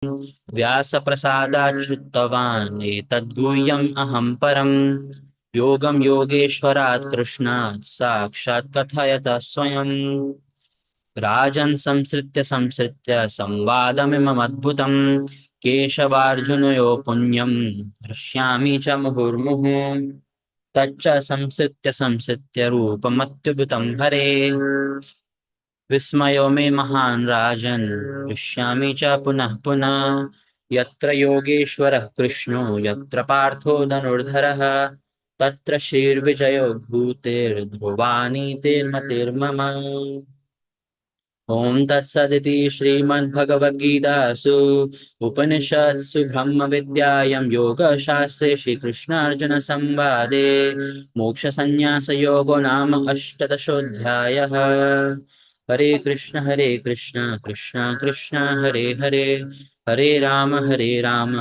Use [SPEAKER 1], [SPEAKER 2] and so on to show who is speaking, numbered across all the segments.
[SPEAKER 1] व्यासप्रसादाच्युतवान् एतद्गुह्यम् अहं परम् योगं योगेश्वरात् कृष्णात् साक्षात् कथयत स्वयम् राजन् संसृत्य संवादमिममद्भुतम् केशवार्जुनयो पुण्यम् हृष्यामि च मुहुर्मुहुः तच्च संसृत्य रूपमत्युतं हरे विस्मयो मे महान् राजन् हृष्यामि च पुनः पुनः यत्र योगेश्वरः कृष्णो यत्र पार्थो धनुर्धरः तत्र श्रीर्विजयो भूतेर्ध्रुवानीतेर्मतिर्मम ॐ तत्सदिति श्रीमद्भगवद्गीतासु उपनिषत्सु ब्रह्मविद्यायां योगशास्त्रे श्रीकृष्णार्जुनसंवादे मोक्षसंन्यासयोगो नाम अष्टादशोऽध्यायः। हरे Krishna Krishna Krishna Hare Hare Hare Ram Ram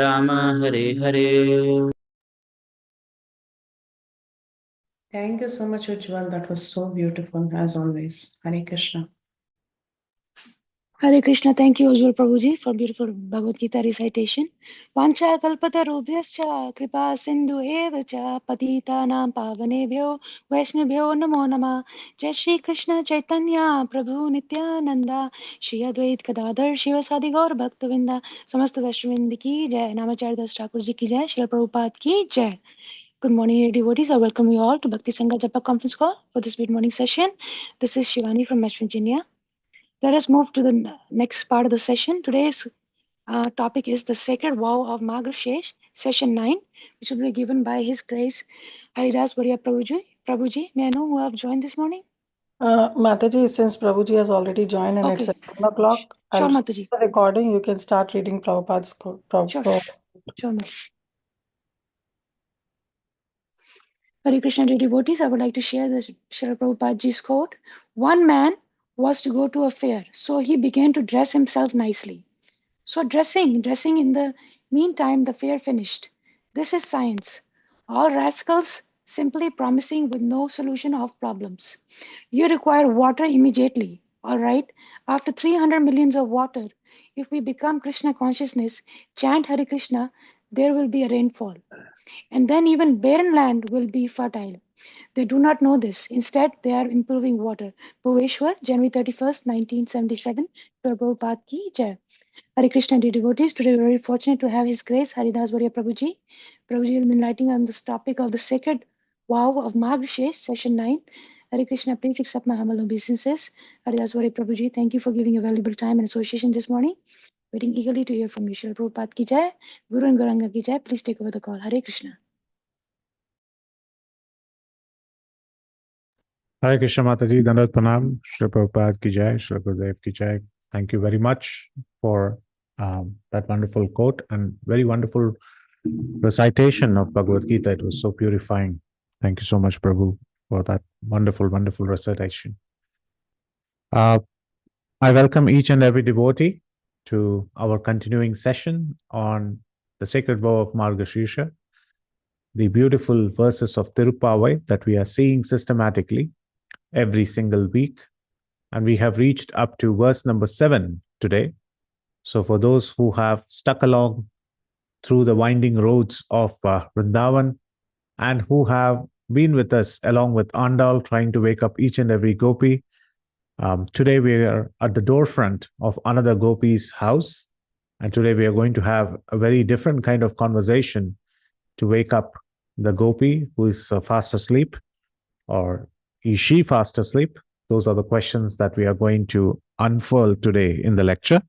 [SPEAKER 1] Ram Hare Hare.
[SPEAKER 2] Thank you so much, Ujjwal. That was so beautiful, as always. Hare Krishna.
[SPEAKER 3] Hare Krishna. Thank you, Ujjwal Prabhuji, for beautiful Bhagavad Gita recitation. Vancha kalpatarubhyascha kripa sindhu eva cha patitanam pavanebhyo vaishnavyo namo namah. Jai Shri Krishna Chaitanya Prabhu Nityananda Shri Advait Gadadhar Shivasadi Gaur Bhaktavinda Samasta Vaishnavinda ki Jai. Namacharya Das Thakur ji ki Jai. Srila Prabhupada ki Jai. Good morning, dear devotees. I welcome you all to Bhakti Sangha Japa conference call for this mid-morning session. This is Shivani from West Virginia. Let us move to the next part of the session. Today's topic is the Sacred Vow of Margasish, session 9, which will be given by His Grace Haridas Varya Prabhuji. Prabhuji, may I know who have joined this morning?
[SPEAKER 2] Mataji, since Prabhuji has already joined and it's at 1 o'clock,
[SPEAKER 3] Sure,
[SPEAKER 2] I'll start
[SPEAKER 3] Mataji.
[SPEAKER 2] the recording. You can start reading Prabhupada's quote.
[SPEAKER 3] Sure, Mataji. Hare Krishna, dear devotees, I would like to share this Srila Prabhupadaji's quote. One man was to go to a fair, so he began to dress himself nicely. So dressing in the meantime, the fair finished. This is science. All rascals simply promising with no solution of problems. You require water immediately. All right. After 300 millions of water, if we become Krishna consciousness, chant Hare Krishna, there will be a rainfall. And then even barren land will be fertile. They do not know this. Instead, they are improving water. Bhuveshwar, January 31st, 1977. Prabhupada ki Jai. Hare Krishna, dear devotees. Today we are very fortunate to have His Grace Haridas Varya Prabhuji. Prabhuji will be enlightening on this topic of the sacred vow of Margasish, session 9. Hare Krishna, please accept my humble obeisances. Haridas Varya Prabhuji, thank you for giving your valuable time and association this morning. Waiting eagerly to hear from you. Srila Prabhupada ki Jai, Guru and Gauranga ki Jai. Please take over the call. Hare Krishna.
[SPEAKER 4] Hare Krishna Mataji, Dandat Pranam, Shri Prabhupada ki Jai, Shri Gurudev ki Jai. Thank you very much for that wonderful quote and very wonderful recitation of Bhagavad Gita. It was so purifying. Thank you so much, Prabhu, for that wonderful, wonderful recitation. I welcome each and every devotee to our continuing session on the Sacred Vow of Margashirsha, the beautiful verses of Tirupavai that we are seeing systematically every single week. And we have reached up to verse number 7 today. So for those who have stuck along through the winding roads of Vrindavan and who have been with us along with Andal trying to wake up each and every gopi, today we are at the doorfront of another gopi's house. And today we are going to have a very different kind of conversation to wake up the gopi who is fast asleep, or is she fast asleep? Those are the questions that we are going to unfurl today in the lecture.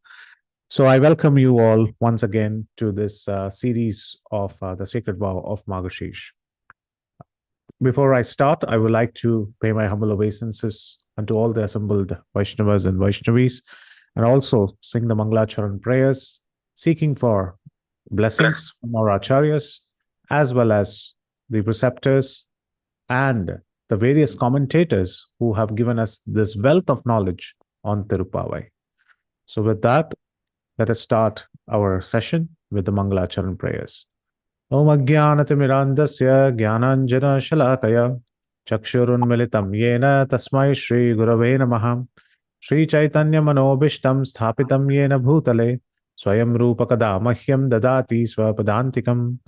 [SPEAKER 4] So I welcome you all once again to this series of the Sacred Vow of Margashish. Before I start, I would like to pay my humble obeisances unto all the assembled Vaishnavas and Vaishnavis, and also sing the Mangalacharan prayers, seeking for blessings from our acharyas, as well as the preceptors and the various commentators who have given us this wealth of knowledge on Tirupavai. So with that, let us start our session with the Mangalacharan prayers. Om Ajnanatimirandasya Jnananjana Shalakaya Chakshurunmilitam Yena Tasmai Shri Gurave Namaha Shri Chaitanya Manobishtam Sthapitam Yena Bhutale Swayam Rupa Kada Mahyam Dadati Swapadantikam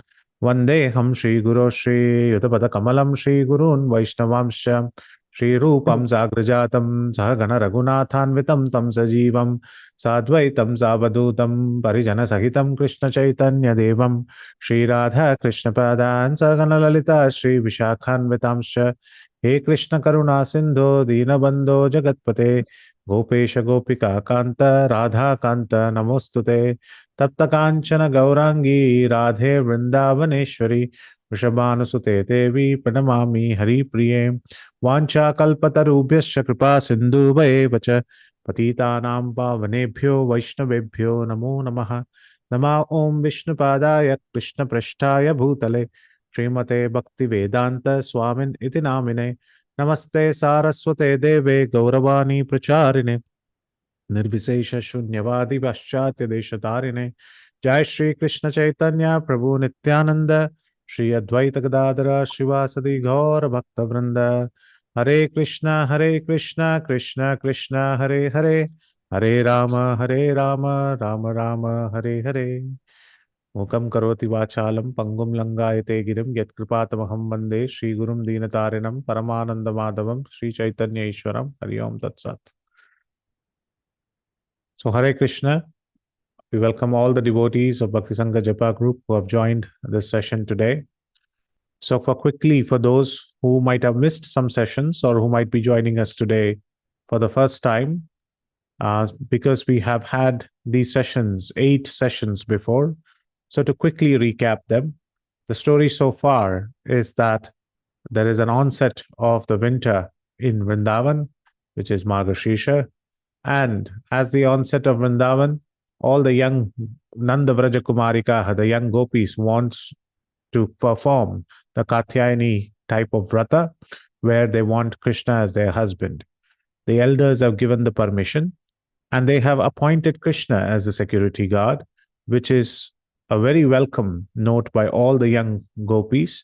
[SPEAKER 4] Vandeham Shri Guru Shri Yudapada Kamalam Shri Gurun Vaishnavamsha Shri Rupam Zagrajatam Sahagana Raghunathanvitam Tam Sajivam Sadvaitam Savadutam Parijana Sahitam Krishna Chaitanya Devam Shri Radha Krishna Padan Sagana Lalita Shri Vishakhanvitamsha He Krishna Karuna Sindho Dinabandho Jagatpate Gopesh गोपिका कांत राधा कांत नमोस्तुते तप्त कांचन गौरांगी राधे वृंदावनेश्वरी वृषभानुसुते देवी प्रणमामि हरिप्रिये वाञ्छाकल्पतरुभ्यश्च कृपा सिन्धुभयेव च पतितानां पावनेभ्यो वैष्णवेभ्यो नमो नमः नमः ॐ विष्णुपादाय कृष्णपृष्ठाय भूतले श्रीमते भक्तिवेदान्त स्वामिन् इति नामिने नमस्ते सारस्वते देवे गौरवाणी प्रचारिणे निर्विशेष शून्यवादी पाश्चात्य देशतारिणे जय श्री कृष्ण चैतन्य प्रभु नित्यानंद श्री अद्वैत गदाधर शिवासदि गौर भक्त वृंद हरे कृष्ण कृष्ण कृष्ण हरे हरे हरे राम राम राम हरे हरे मूकं करोति वाचालं पंगुं लंघायते गिरिं यत्कृपातमहं वन्दे श्रीगुरुं दीनतारिणं परमानन्दमाधवं श्रीचैतन्येश्वरं हरि ओम तत्सत्. So Hare Krishna, we welcome all the devotees of Bhakti Sangha Japa group who have joined this session today. So for those who might have missed some sessions or who might be joining us today for the first time, because we have had these sessions, 8 sessions before. So to quickly recap them, the story so far is that there is an onset of the winter in Vrindavan, which is Margashisha. And as the onset of Vrindavan, all the young Nanda Vraja Kumarika, the young gopis, wants to perform the Katyayani type of vrata, where they want Krishna as their husband. The elders have given the permission, and they have appointed Krishna as the security guard, which is a very welcome note by all the young gopis.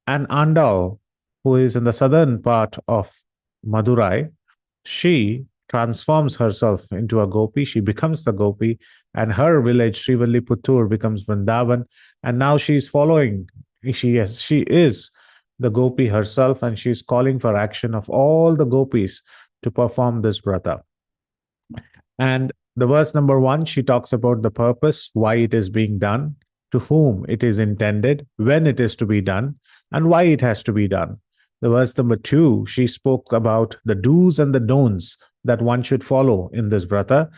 [SPEAKER 4] And Andal, who is in the southern part of Madurai, she transforms herself into a gopi. She becomes the gopi, and her village, Srivilliputtur, becomes Vrindavan. And now she is following. She is the gopi herself, and she is calling for action of all the gopis to perform this vrata. And the verse number 1, she talks about the purpose, why it is being done, to whom it is intended, when it is to be done, and why it has to be done. The verse number 2, she spoke about the do's and the don'ts that one should follow in this vrata.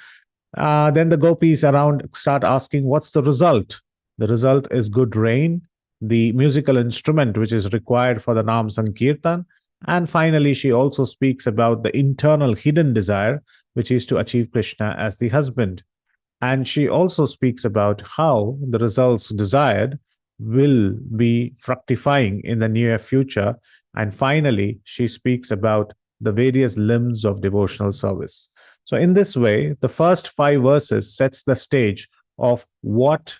[SPEAKER 4] Then the gopis around start asking, what's the result? The result is good rain, the musical instrument which is required for the Nam Sankirtan. And finally, she also speaks about the internal hidden desire, which is to achieve Krishna as the husband. And she also speaks about how the results desired will be fructifying in the near future. And finally, she speaks about the various limbs of devotional service. So in this way, the first 5 verses sets the stage of what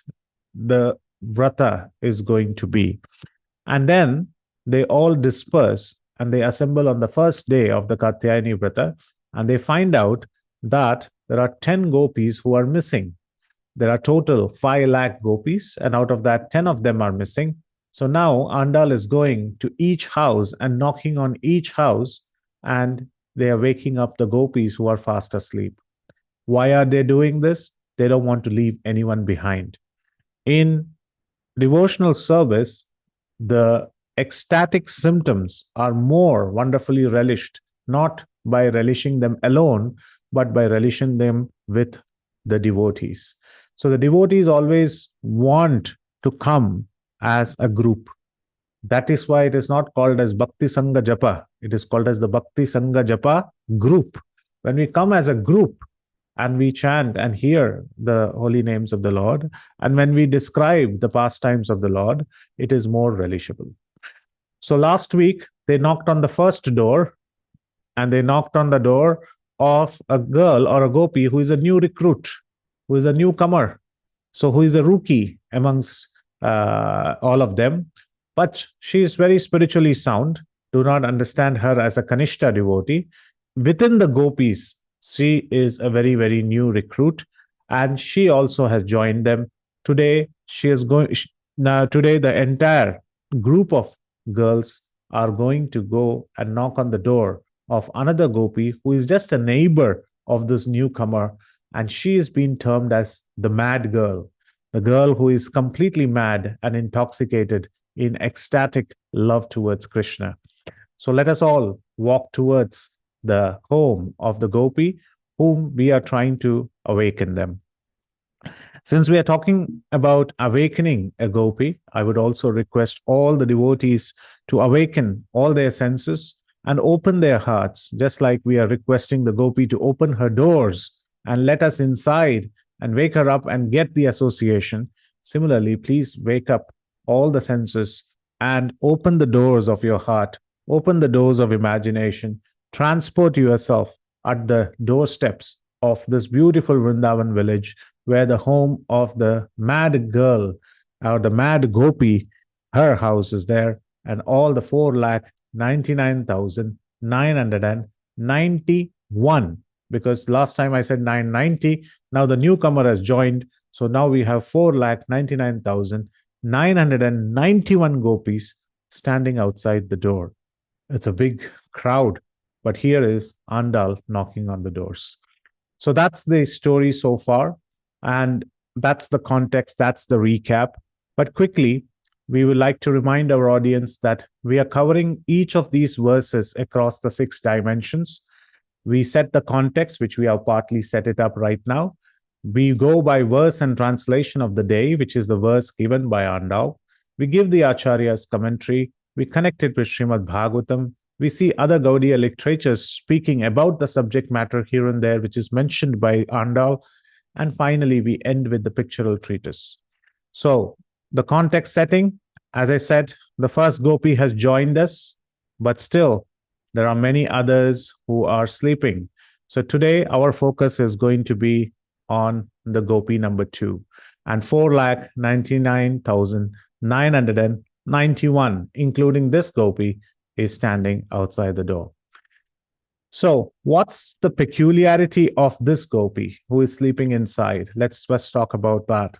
[SPEAKER 4] the vrata is going to be. And then they all disperse and they assemble on the first day of the Katyayani vrata, and they find out that there are 10 gopis who are missing. There are total 5 lakh gopis, and out of that, 10 of them are missing. So now Andal is going to each house and knocking on each house, and they are waking up the gopis who are fast asleep. Why are they doing this? They don't want to leave anyone behind. In devotional service, the ecstatic symptoms are more wonderfully relished, not by relishing them alone, but by relishing them with the devotees. So the devotees always want to come as a group. That is why it is not called as Bhakti Sangha Japa. It is called as the Bhakti Sangha Japa group. When we come as a group and we chant and hear the holy names of the Lord, and when we describe the pastimes of the Lord, it is more relishable. So last week, they knocked on the first door, and they knocked on the door of a girl or a gopi who is a new recruit, who is a newcomer, so who is a rookie amongst all of them. But she is very spiritually sound. Do not understand her as a Kanishta devotee. Within the gopis, she is a very, very new recruit. and she also has joined them. Today, she is going. Now, today, the entire group of girls are going to go and knock on the door of another gopi who is just a neighbor of this newcomer, and she is being termed as the mad girl, the girl who is completely mad and intoxicated in ecstatic love towards Krishna. So let us all walk towards the home of the gopi whom we are trying to awaken them. Since we are talking about awakening a gopi, I would also request all the devotees to awaken all their senses and open their hearts, just like we are requesting the gopi to open her doors and let us inside and wake her up and get the association. Similarly, please wake up all the senses and open the doors of your heart, open the doors of imagination, transport yourself at the doorsteps of this beautiful Vrindavan village, where the home of the mad girl or the mad gopi, her house is there, and all the 4,99,991. Because last time I said 990, now the newcomer has joined. So now we have 4,99,991 gopis standing outside the door. It's a big crowd, but here is Andal knocking on the doors. So that's the story so far. And that's the context, that's the recap. But quickly, we would like to remind our audience that we are covering each of these verses across the 6 dimensions. We set the context, which we have partly set it up right now. We go by verse and translation of the day, which is the verse given by Andal. We give the Acharya's commentary. We connect it with Srimad Bhagavatam. We see other Gaudiya literatures speaking about the subject matter here and there, which is mentioned by Andal. And finally, we end with the pictorial treatise. So the context setting, as I said, the first gopi has joined us, but still there are many others who are sleeping. So today our focus is going to be on the gopi number 2, and 4,99,991, including this gopi, is standing outside the door. So what's the peculiarity of this gopi who is sleeping inside? Let's talk about that.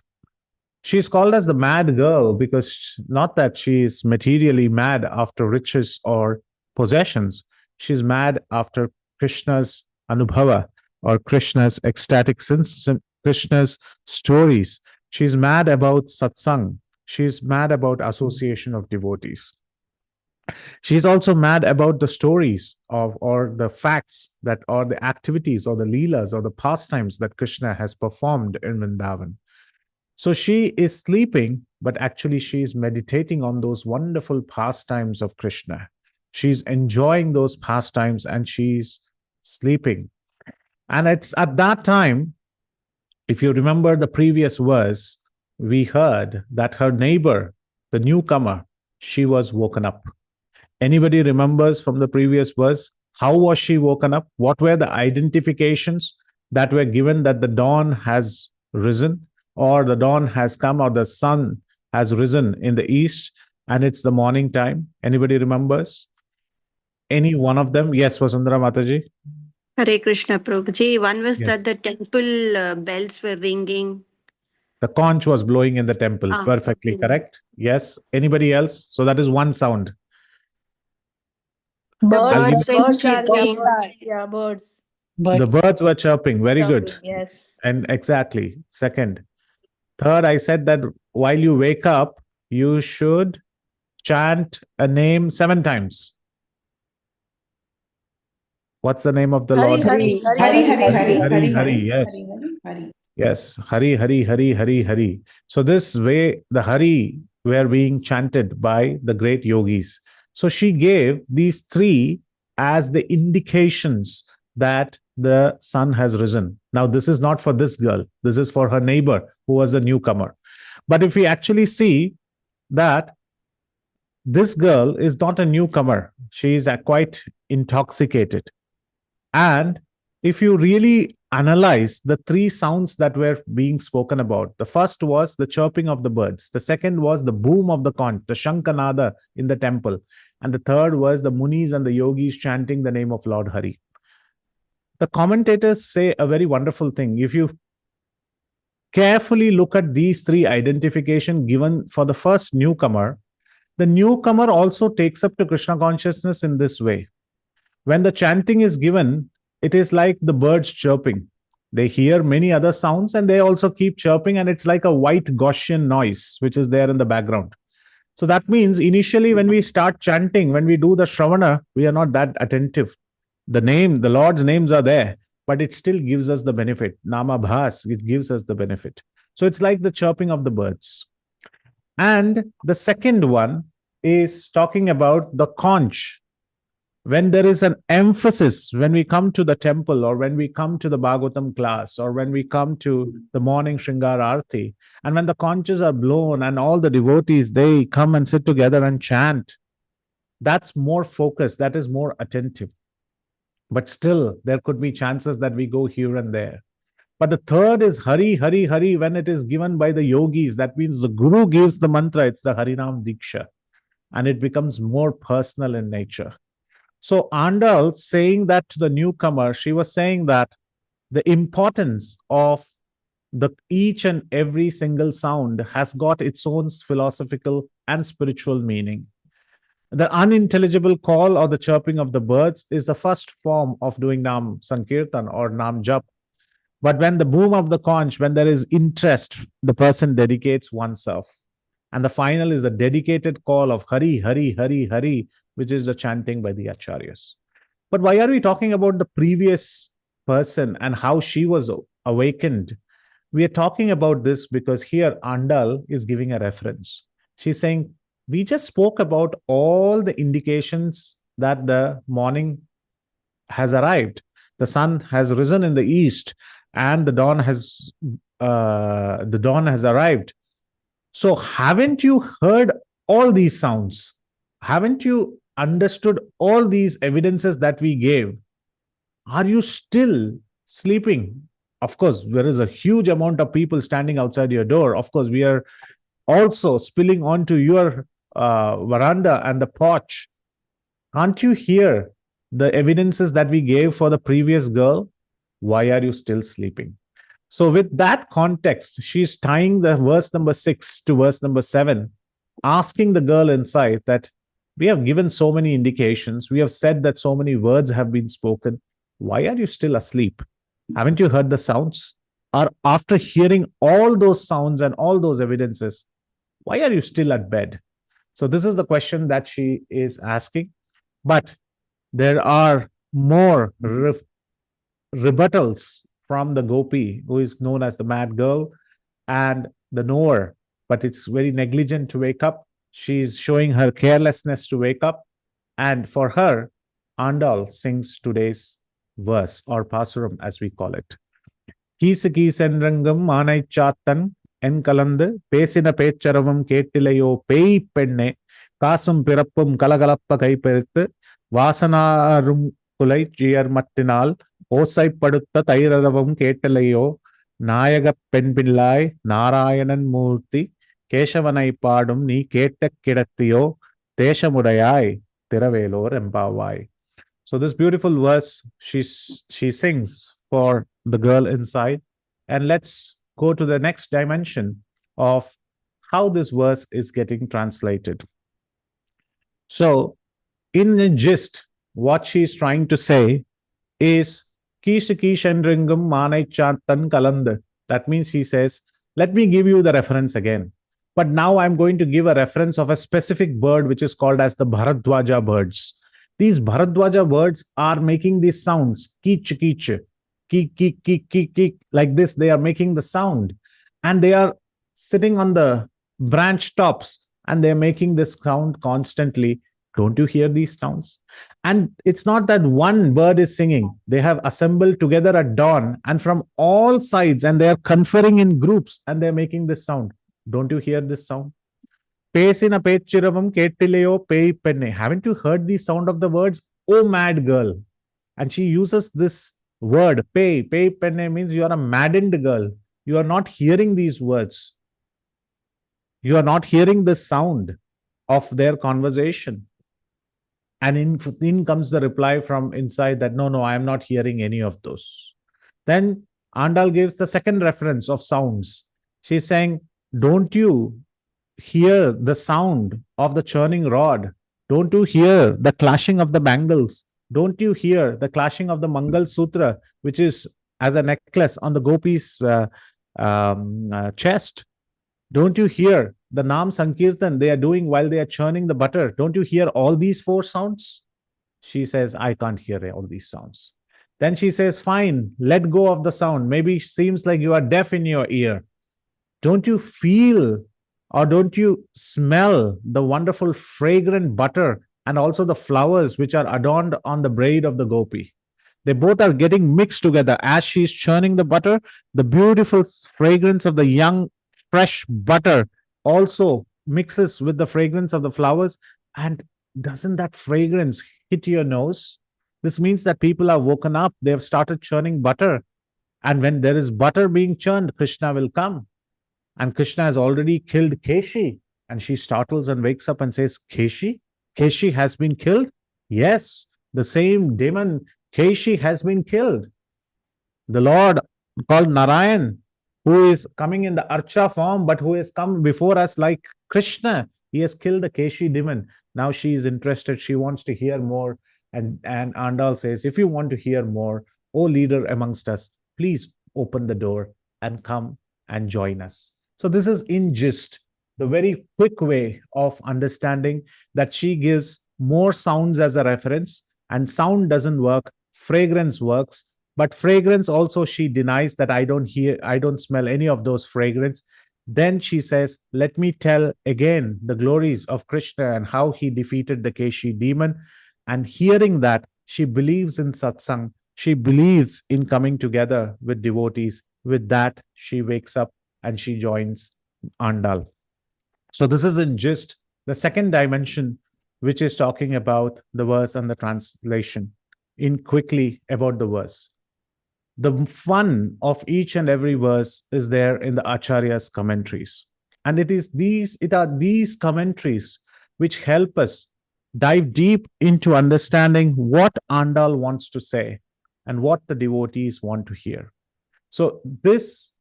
[SPEAKER 4] She's called as the mad girl because not that she is materially mad after riches or possessions. She's mad after Krishna's anubhava, or Krishna's ecstatic sense, Krishna's stories. She's mad about satsang. She's mad about association of devotees. She's also mad about the stories of, or the facts that, or the activities, or the leelas, or the pastimes that Krishna has performed in Vrindavan. So she is sleeping, but actually she is meditating on those wonderful pastimes of Krishna. She's enjoying those pastimes and she's sleeping. And it's at that time, if you remember the previous verse, we heard that her neighbor, the newcomer, she was woken up. Anybody remembers from the previous verse? How was she woken up? What were the identifications that were given that the dawn has risen, or the dawn has come, or the sun has risen in the east and it's the morning time? Anybody remembers? Any one of them? Yes, Vasundhara Mataji.
[SPEAKER 5] Hare Krishna Prabhuji. One was
[SPEAKER 4] Yes.
[SPEAKER 5] that the temple bells were ringing.
[SPEAKER 4] The conch was blowing in the temple. Perfectly correct. Yes. Anybody else? So that is one sound.
[SPEAKER 5] Birds were chirping.
[SPEAKER 6] Birds.
[SPEAKER 4] The birds were chirping. Very good.
[SPEAKER 6] Yes.
[SPEAKER 4] And exactly. Second. Third, I said that while you wake up, you should chant a name 7 times. What's the name of the Lord?
[SPEAKER 6] Hari.
[SPEAKER 4] Hari. Yes. Yes. Hari, Hari, Hari, Hari, Hari. So this way, the Hari were being chanted by the great yogis. So she gave these 3 as the indications that the sun has risen. Now, this is not for this girl. This is for her neighbor who was a newcomer. But if we actually see that this girl is not a newcomer, she is quite intoxicated. And if you really analyze the 3 sounds that were being spoken about, the first was the chirping of the birds. The second was the boom of the conch, the Shankanada in the temple. And the third was the munis and the yogis chanting the name of Lord Hari. The commentators say a very wonderful thing. If you carefully look at these three identification given for the first newcomer, the newcomer also takes up to Krishna consciousness in this way. When the chanting is given, it is like the birds chirping. They hear many other sounds and they also keep chirping, and it's like a white Gaussian noise which is there in the background. So that means initially when we start chanting, when we do the Shravana, we are not that attentive. The Lord's names are there, but it still gives us the benefit. Nama Bhas, it gives us the benefit. So it's like the chirping of the birds. And the second one is talking about the conch. When there is an emphasis, when we come to the temple or when we come to the Bhagavatam class or when we come to the morning Shringar Arti, and when the conches are blown and all the devotees, they come and sit together and chant, that's more focused, that is more attentive. But still, there could be chances that we go here and there. But the third is Hari, Hari, Hari, when it is given by the yogis. That means the Guru gives the mantra, it's the Harinam Diksha, and it becomes more personal in nature. So Andal saying that to the newcomer, she was saying that the importance of the each and every single sound has got its own philosophical and spiritual meaning. The unintelligible call or the chirping of the birds is the first form of doing Nam Sankirtan or Nam Jap. But when the boom of the conch, when there is interest, the person dedicates oneself. And the final is the dedicated call of Hari, Hari, Hari, Hari, which is the chanting by the Acharyas. But why are we talking about the previous person and how she was awakened? We are talking about this because here Andal is giving a reference. She's saying, we just spoke about all the indications that the morning has arrived. The sun has risen in the east and the dawn has arrived. So haven't you heard all these sounds? Haven't you understood all these evidences that we gave? Are you still sleeping? Of course, there is a huge amount of people standing outside your door. Of course, we are also spilling onto your veranda and the porch. Can't you hear the evidences that we gave for the previous girl? Why are you still sleeping? So with that context, she's tying the verse number 6 to verse number 7, asking the girl inside that we have given so many indications. We have said that so many words have been spoken. Why are you still asleep? Haven't you heard the sounds? Or after hearing all those sounds and all those evidences, why are you still at bed? So this is the question that she is asking. But there are more rebuttals from the Gopi, who is known as the mad girl, and the knower, but it's very negligent to wake up. She's showing her carelessness to wake up. And for her, Andal sings today's verse or pasuram as we call it. Kisa kீசென்றெங்கும் மானை சாத்தன் என் கலந்து பேசின பேச்சரவும் கேட்டிலையோ பேய் பெண்ணே காசும் பிறப்பும் கலகலப்ப கைப்பெருத்து வாசனாரும் குலை ஜியர் மட்டினால் ஓசைப்படுத்த தைரரவும் கேட்டலையோ நாயகப் பெண்பிள்ளாய் நாராயணன் மூர்த்தி கேசவனை பாடும் நீ கேட்ட கிடத்தியோ தேசமுடையாய் திரவேலோர் எம்பாவாய். So this beautiful verse she sings for the girl inside. And let's go to the next dimension of how this verse is getting translated. So in the gist, what she's trying to say is Kisha Kishendringam Manai Chantan Kaland. That means she says, let me give you the reference again. But now I'm going to give a reference of a specific bird which is called as the Bharadwaja birds. These Bharadwaja birds are making these sounds, keech, keech, keek, keek, keek, keek, keek, like this. They are making the sound. And they are sitting on the branch tops and they're making this sound constantly. Don't you hear these sounds? And it's not that one bird is singing. They have assembled together at dawn and from all sides, and they are conferring in groups and they're making this sound. Don't you hear this sound? Pesina pechiravam kettileyo pei penne. Haven't you heard the sound of the words? Oh, mad girl. And she uses this word, pei penne means you are a maddened girl. You are not hearing these words. You are not hearing the sound of their conversation. And in comes the reply from inside that, no, I am not hearing any of those. Then Andal gives the second reference of sounds. She's saying, don't you hear the sound of the churning rod? Don't you hear the clashing of the bangles? Don't you hear the clashing of the Mangal Sutra, which is as a necklace on the gopi's chest? Don't you hear the Nam Sankirtan they are doing while they are churning the butter? Don't you hear all these four sounds? She says, I can't hear all these sounds. Then she says, fine, let go of the sound. Maybe it seems like you are deaf in your ear. Don't you feel or don't you smell the wonderful fragrant butter and also the flowers which are adorned on the braid of the gopi? They both are getting mixed together. As she's churning the butter, the beautiful fragrance of the young, fresh butter also mixes with the fragrance of the flowers. And doesn't that fragrance hit your nose? This means that people are woken up. They have started churning butter. And when there is butter being churned, Krishna will come. And Krishna has already killed Keshi. And she startles and wakes up and says, Keshi? Keshi has been killed? Yes, the same demon Keshi has been killed. The Lord called Narayan, who is coming in the Archa form, but who has come before us like Krishna. He has killed the Keshi demon. Now she is interested. She wants to hear more. And Andal says, if you want to hear more, O leader amongst us, please open the door and come and join us. So this is in gist, the very quick way of understanding that she gives more sounds as a reference, and sound doesn't work, fragrance works. But fragrance also she denies that I don't smell any of those fragrance. Then she says, let me tell again the glories of Krishna and how he defeated the Keshi demon. And hearing that, she believes in satsang. She believes in coming together with devotees. With that, she wakes up and she joins Andal. So this is in gist the second dimension, which is talking about the verse and the translation. In quickly about the verse. The fun of each and every verse is there in the Acharya's commentaries. And it are these commentaries which help us dive deep into understanding what Andal wants to say and what the devotees want to hear. So this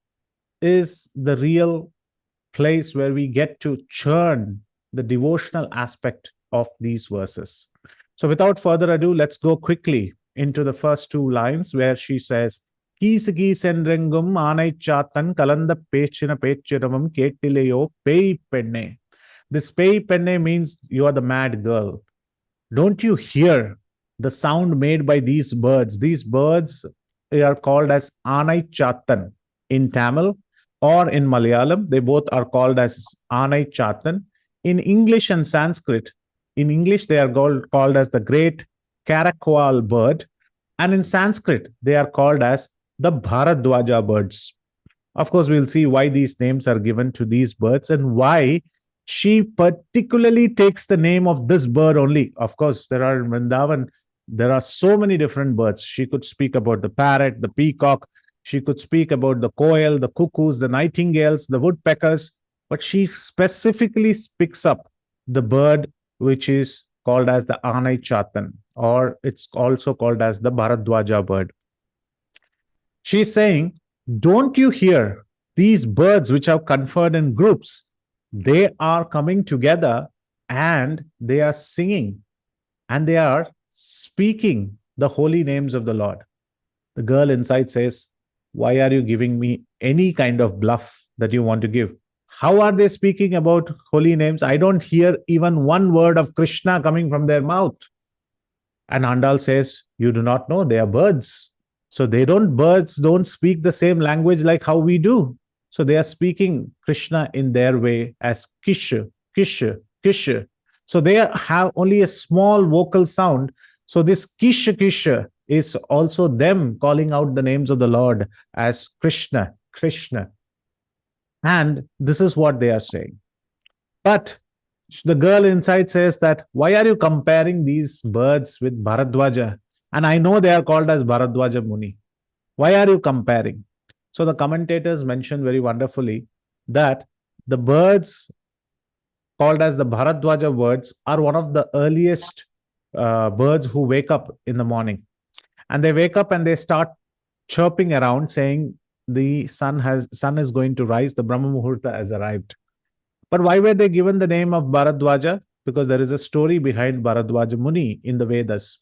[SPEAKER 4] is the real place where we get to churn the devotional aspect of these verses. So without further ado, let's go quickly into the first two lines where she says, Kisiki senrengum anai chatan kalanda pechina pechiramam kettileyo pei penne. This pei penne means you are the mad girl. Don't you hear the sound made by these birds? These birds are called as anai chatan in Tamil or in Malayalam. They both are called as anai chatan. In English and Sanskrit, in English, they are called as the great caracal bird. And in Sanskrit, they are called as the Bharadwaja birds. Of course, we'll see why these names are given to these birds and why she particularly takes the name of this bird only. Of course, there are in Vrindavan, there are so many different birds. She could speak about the parrot, the peacock. She could speak about the koel, the cuckoos, the nightingales, the woodpeckers. But she specifically picks up the bird which is called as the Anai Chatan, or it's also called as the Bharadwaja bird. She's saying, don't you hear these birds which have conferred in groups? They are coming together and they are singing and they are speaking the holy names of the Lord. The girl inside says, why are you giving me any kind of bluff that you want to give? How are they speaking about holy names? I don't hear even one word of Krishna coming from their mouth. And Andal says, you do not know, they are birds. So birds don't speak the same language like how we do. So they are speaking Krishna in their way as Kish, Kish, Kish. So they have only a small vocal sound. So this Kish, Kish is also them calling out the names of the Lord as Krishna, Krishna. And this is what they are saying. But the girl inside says that, why are you comparing these birds with Bharadwaja? And I know they are called as Bharadwaja Muni. Why are you comparing? So the commentators mention very wonderfully that the birds called as the Bharadwaja birds are one of the earliest birds who wake up in the morning. And they wake up and they start chirping around saying the sun is going to rise, the Brahma Muhurta has arrived. But why were they given the name of Bharadwaja? Because there is a story behind Bharadwaja Muni in the Vedas.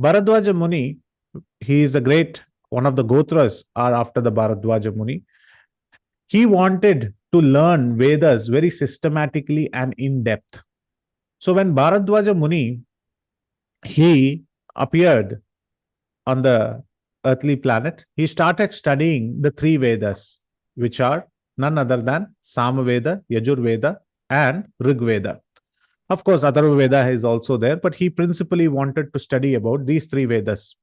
[SPEAKER 4] Bharadwaja Muni, he is a great, one of the Gotras are after the Bharadwaja Muni. He wanted to learn Vedas very systematically and in depth. So when Bharadwaja Muni, he appeared on the earthly planet, he started studying the three Vedas, which are none other than Samaveda, Yajurveda, and Rigveda. Of course, Atharvaveda is also there, but he principally wanted to study about these three Vedas,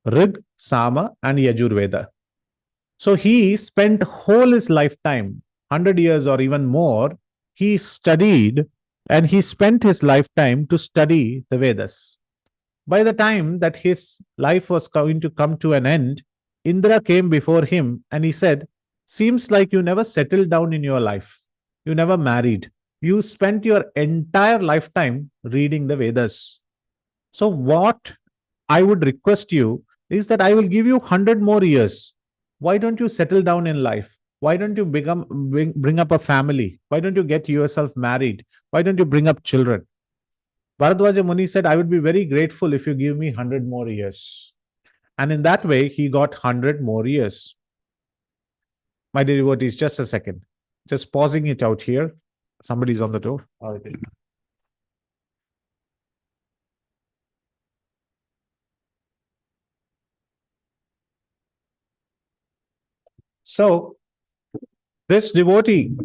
[SPEAKER 4] Rig, Sama, and Yajurveda. So he spent whole his lifetime, 100 years or even more, he studied and he spent his lifetime to study the Vedas. By the time that his life was going to come to an end, Indra came before him and he said, "Seems like you never settled down in your life. You never married. You spent your entire lifetime reading the Vedas. So, what I would request you is that I will give you 100 more years. Why don't you settle down in life? Why don't you bring up a family? Why don't you get yourself married? Why don't you bring up children?" Bharadwaja Muni said, "I would be very grateful if you give me 100 more years." And in that way, he got 100 more years. My dear devotees, just a second. Just pausing it out here. Somebody's on the door. So, this devotee,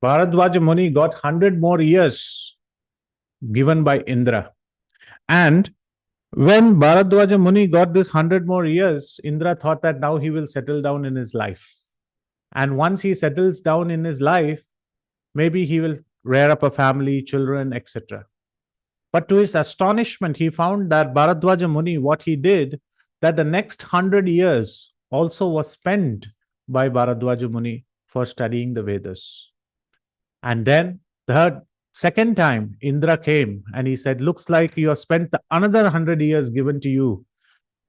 [SPEAKER 4] Bharadwaja Muni, got 100 more years given by Indra. And when Bharadwaja Muni got this 100 more years, Indra thought that now he will settle down in his life. And once he settles down in his life, maybe he will rear up a family, children, etc. But to his astonishment, he found that Bharadwaja Muni, what he did, that the next 100 years also was spent by Bharadwaja Muni for studying the Vedas. And then the second time, Indra came and he said, "Looks like you have spent another 100 years given to you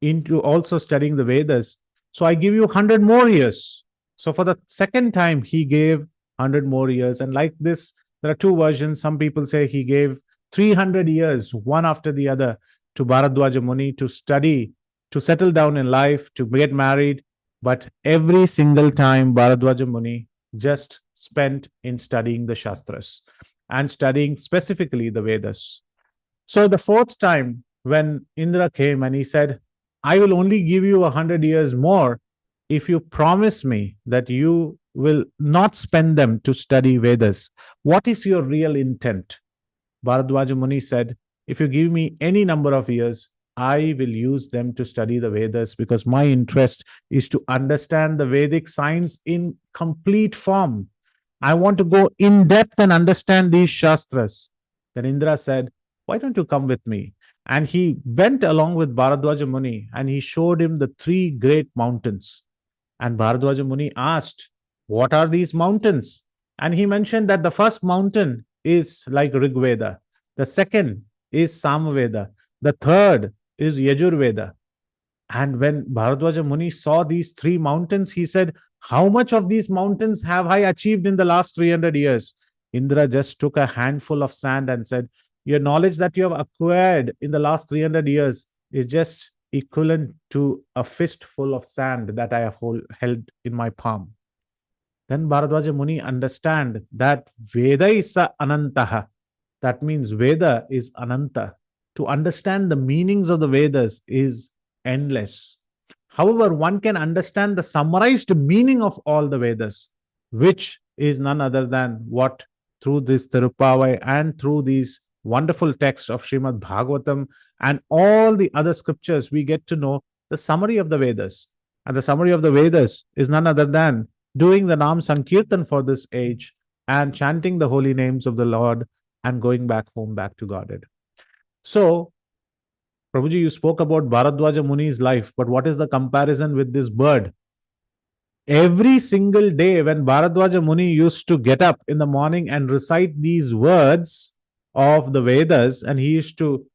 [SPEAKER 4] into also studying the Vedas. So I give you 100 more years." So for the second time, he gave 100 more years. And like this, there are two versions. Some people say he gave 300 years, one after the other, to Bharadwaja Muni to study, to settle down in life, to get married. But every single time, Bharadwaja Muni just spent in studying the Shastras and studying specifically the Vedas. So the fourth time, when Indra came and he said, "I will only give you 100 years more if you promise me that you will not spend them to study Vedas. What is your real intent?" Bharadwaja Muni said, "If you give me any number of years, I will use them to study the Vedas because my interest is to understand the Vedic science in complete form. I want to go in depth and understand these Shastras." Then Indra said, "Why don't you come with me?" And he went along with Bharadwaja Muni and he showed him the three great mountains. And Bharadwaja Muni asked, "What are these mountains?" And he mentioned that the first mountain is like Rigveda, the second is Samaveda, the third is Yajurveda. And when Bharadwaja Muni saw these three mountains, he said, "How much of these mountains have I achieved in the last 300 years? Indra just took a handful of sand and said, "Your knowledge that you have acquired in the last 300 years is just equivalent to a fistful of sand that I have held in my palm." Then Bharadwaja Muni understand that Veda is Anantaha. That means Veda is Ananta. To understand the meanings of the Vedas is endless. However, one can understand the summarized meaning of all the Vedas, which is none other than what through this Tirupavai and through these wonderful texts of Srimad Bhagavatam and all the other scriptures, we get to know the summary of the Vedas. And the summary of the Vedas is none other than doing the Nam Sankirtan for this age and chanting the holy names of the Lord and going back home, back to Godhead. So, Prabhuji, you spoke about Bharadwaja Muni's life, but what is the comparison with this bird? Every single day when Bharadwaja Muni used to get up in the morning and recite these words of the Vedas, and he used to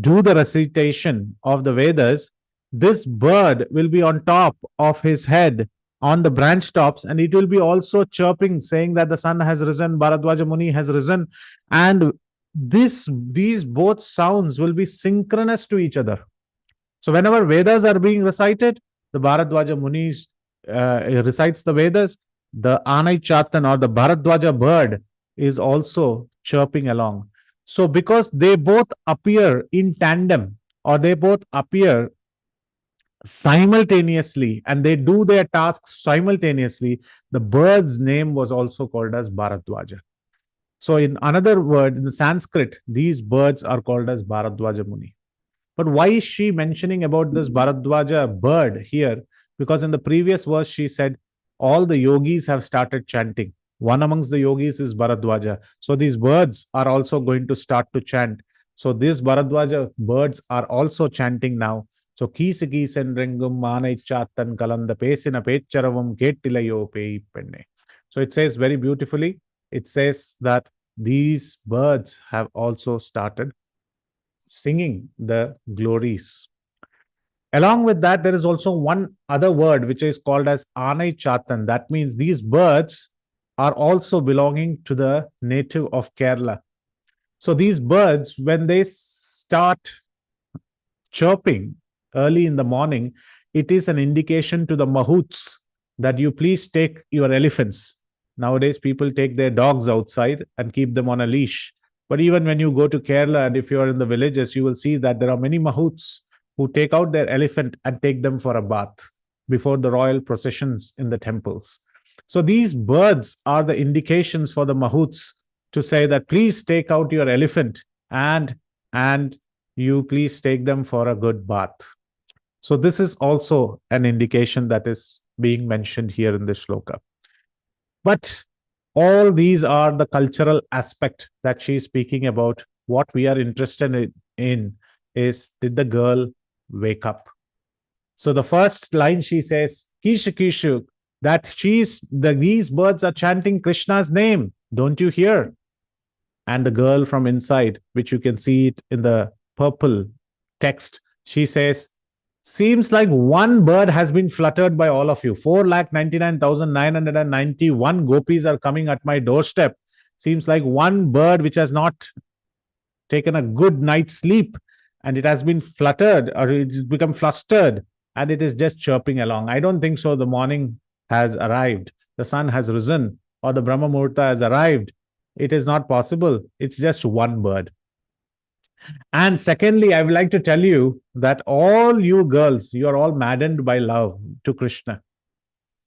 [SPEAKER 4] do the recitation of the Vedas, this bird will be on top of his head on the branch tops, and it will be also chirping, saying that the sun has risen, Bharadwaja Muni has risen, and these both sounds will be synchronous to each other. So whenever Vedas are being recited, the Bharadwaja Munis recites the Vedas, the Anai Chatan or the Bharadwaja bird is also chirping along. So because they both appear in tandem, or they both appear simultaneously, and they do their tasks simultaneously, the bird's name was also called as Bharadwaja. So in another word, in the Sanskrit, these birds are called as Bharadwaja Muni. But why is she mentioning about this Bharadwaja bird here? Because in the previous verse, she said, all the yogis have started chanting. One amongst the yogis is Bharadwaja. So these birds are also going to start to chant. So these Bharadwaja birds are also chanting now. So kisen ringum manai chatan kalanda pesina pecharavam kettilayo pei penne. So it says very beautifully, it says that these birds have also started singing the glories. Along with that, there is also one other word which is called as Anai Chatan. That means these birds are also belonging to the native of Kerala. So these birds, when they start chirping early in the morning, it is an indication to the mahouts that you please take your elephants. Nowadays, people take their dogs outside and keep them on a leash. But even when you go to Kerala, and if you are in the villages, you will see that there are many mahouts who take out their elephant and take them for a bath before the royal processions in the temples. So these birds are the indications for the mahouts to say that please take out your elephant and you please take them for a good bath. So this is also an indication that is being mentioned here in this shloka. But all these are the cultural aspect that she is speaking about. What we are interested in is, did the girl wake up? So the first line she says, Kishu Kishu, that these birds are chanting Krishna's name. Don't you hear? And the girl from inside, which you can see it in the purple text, she says, seems like one bird has been fluttered by all of you. 4,99,991 gopis are coming at my doorstep. Seems like one bird which has not taken a good night's sleep, and it has been fluttered, or it's become flustered, and it is just chirping along. I don't think so. The morning has arrived. The sun has risen, or the Brahma Muhurta has arrived. It is not possible. It's just one bird. And secondly, I would like to tell you that all you girls, you are all maddened by love to Krishna.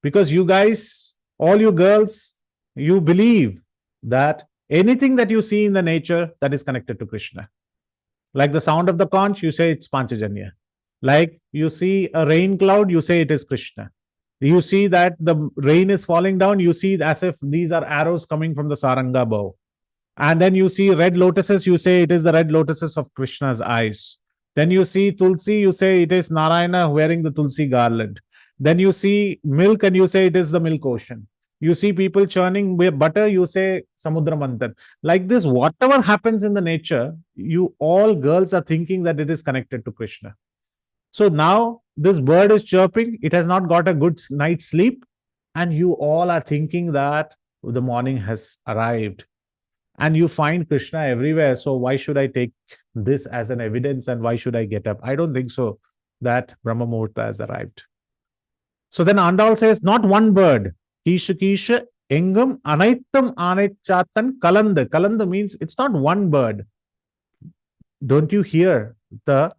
[SPEAKER 4] Because you guys, all you girls, you believe that anything that you see in the nature, that is connected to Krishna. Like the sound of the conch, you say it's Panchajanya. Like you see a rain cloud, you say it is Krishna. You see that the rain is falling down, you see as if these are arrows coming from the Saranga bow. And then you see red lotuses, you say it is the red lotuses of Krishna's eyes. Then you see Tulsi, you say it is Narayana wearing the Tulsi garland. Then you see milk and you say it is the milk ocean. You see people churning butter, you say Samudra Manthan. Like this, whatever happens in the nature, you all girls are thinking that it is connected to Krishna. So now this bird is chirping, it has not got a good night's sleep, and you all are thinking that the morning has arrived. And you find Krishna everywhere. So why should I take this as an evidence, and why should I get up? I don't think so that Brahma Muhurta has arrived. So then Andal says, not one bird. Kisha Kisha Engam Anaitam Anaichatan Kalanda. Kalanda means it's not one bird. Don't you hear the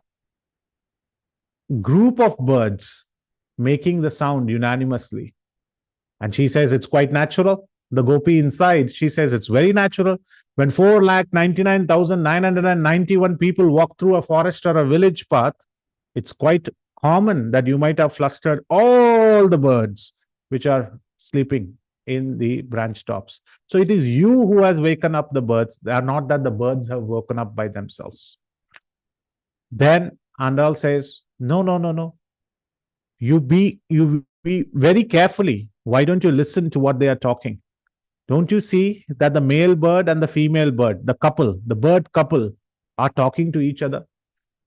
[SPEAKER 4] group of birds making the sound unanimously? And she says it's quite natural. The gopi inside, she says it's very natural. When 4,99,991 people walk through a forest or a village path, it's quite common that you might have flustered all the birds which are sleeping in the branch tops. So it is you who has waken up the birds. They are not that the birds have woken up by themselves. Then Andal says, no. You be very carefully. Why don't you listen to what they are talking? Don't you see that the male bird and the female bird, the couple, the bird couple, are talking to each other?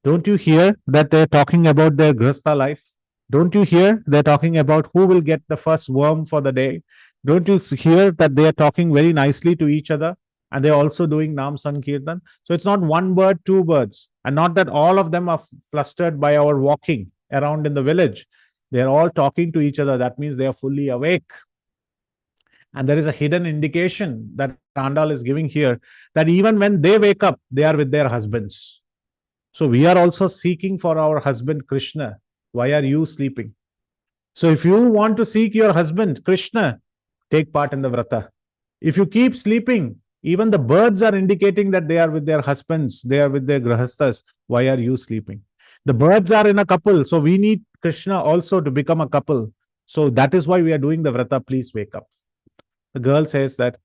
[SPEAKER 4] Don't you hear that they're talking about their grihastha life? Don't you hear they're talking about who will get the first worm for the day? Don't you hear that they are talking very nicely to each other? And they're also doing Nam Sankirtan. So it's not one bird, two birds. And not that all of them are flustered by our walking around in the village. They're all talking to each other. That means they are fully awake. And there is a hidden indication that Andal is giving here that even when they wake up, they are with their husbands. So we are also seeking for our husband Krishna. Why are you sleeping? So if you want to seek your husband Krishna, take part in the vrata. If you keep sleeping, even the birds are indicating that they are with their husbands, they are with their grahasthas. Why are you sleeping? The birds are in a couple, so we need Krishna also to become a couple. So that is why we are doing the vrata. Please wake up. The girl says that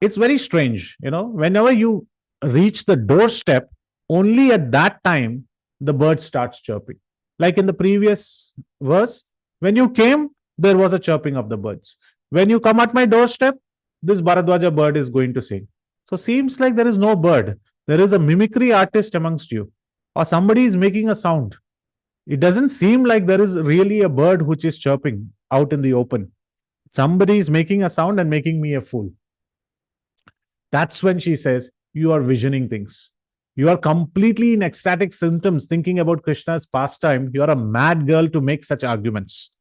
[SPEAKER 4] it's very strange, whenever you reach the doorstep, only at that time the bird starts chirping. Like in the previous verse, when you came, there was a chirping of the birds. When you come at my doorstep, this Bharadwaja bird is going to sing. So seems like there is no bird. There is a mimicry artist amongst you, or somebody is making a sound. It doesn't seem like there is really a bird which is chirping out in the open. Somebody is making a sound and making me a fool. That's when she says, you are visioning things. You are completely in ecstatic symptoms thinking about Krishna's pastime. You are a mad girl to make such arguments.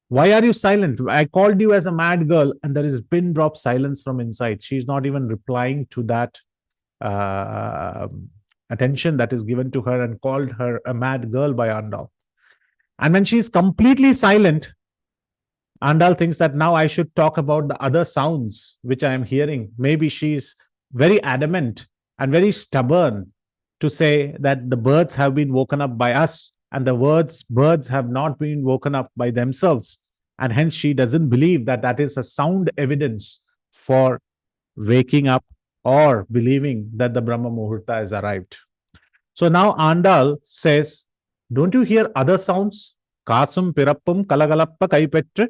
[SPEAKER 4] Why are you silent? I called you as a mad girl, and there is pin drop silence from inside. She's not even replying to that attention that is given to her and called her a mad girl by Andal. And when she's completely silent, Andal thinks that now I should talk about the other sounds which I am hearing. Maybe she's very adamant and very stubborn to say that the birds have been woken up by us and the birds have not been woken up by themselves. And hence she doesn't believe that that is a sound evidence for waking up or believing that the Brahma Muhurta has arrived. So now Andal says, don't you hear other sounds? Kasum pirappum kalagalappa kaipetre.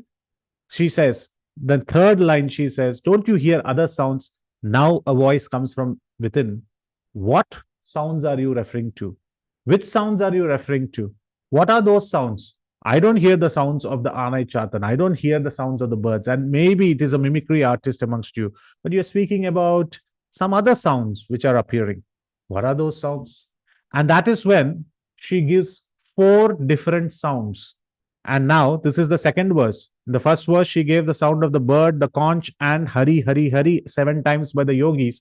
[SPEAKER 4] She says, the third line, she says, don't you hear other sounds? Now a voice comes from within. What sounds are you referring to? Which sounds are you referring to? What are those sounds? I don't hear the sounds of the Anai Chatan. I don't hear the sounds of the birds. And maybe it is a mimicry artist amongst you, but you're speaking about some other sounds which are appearing. What are those sounds? And that is when she gives 4 different sounds. And now this is the second verse. In the first verse, she gave the sound of the bird, the conch, and Hari, Hari, Hari 7 times by the yogis.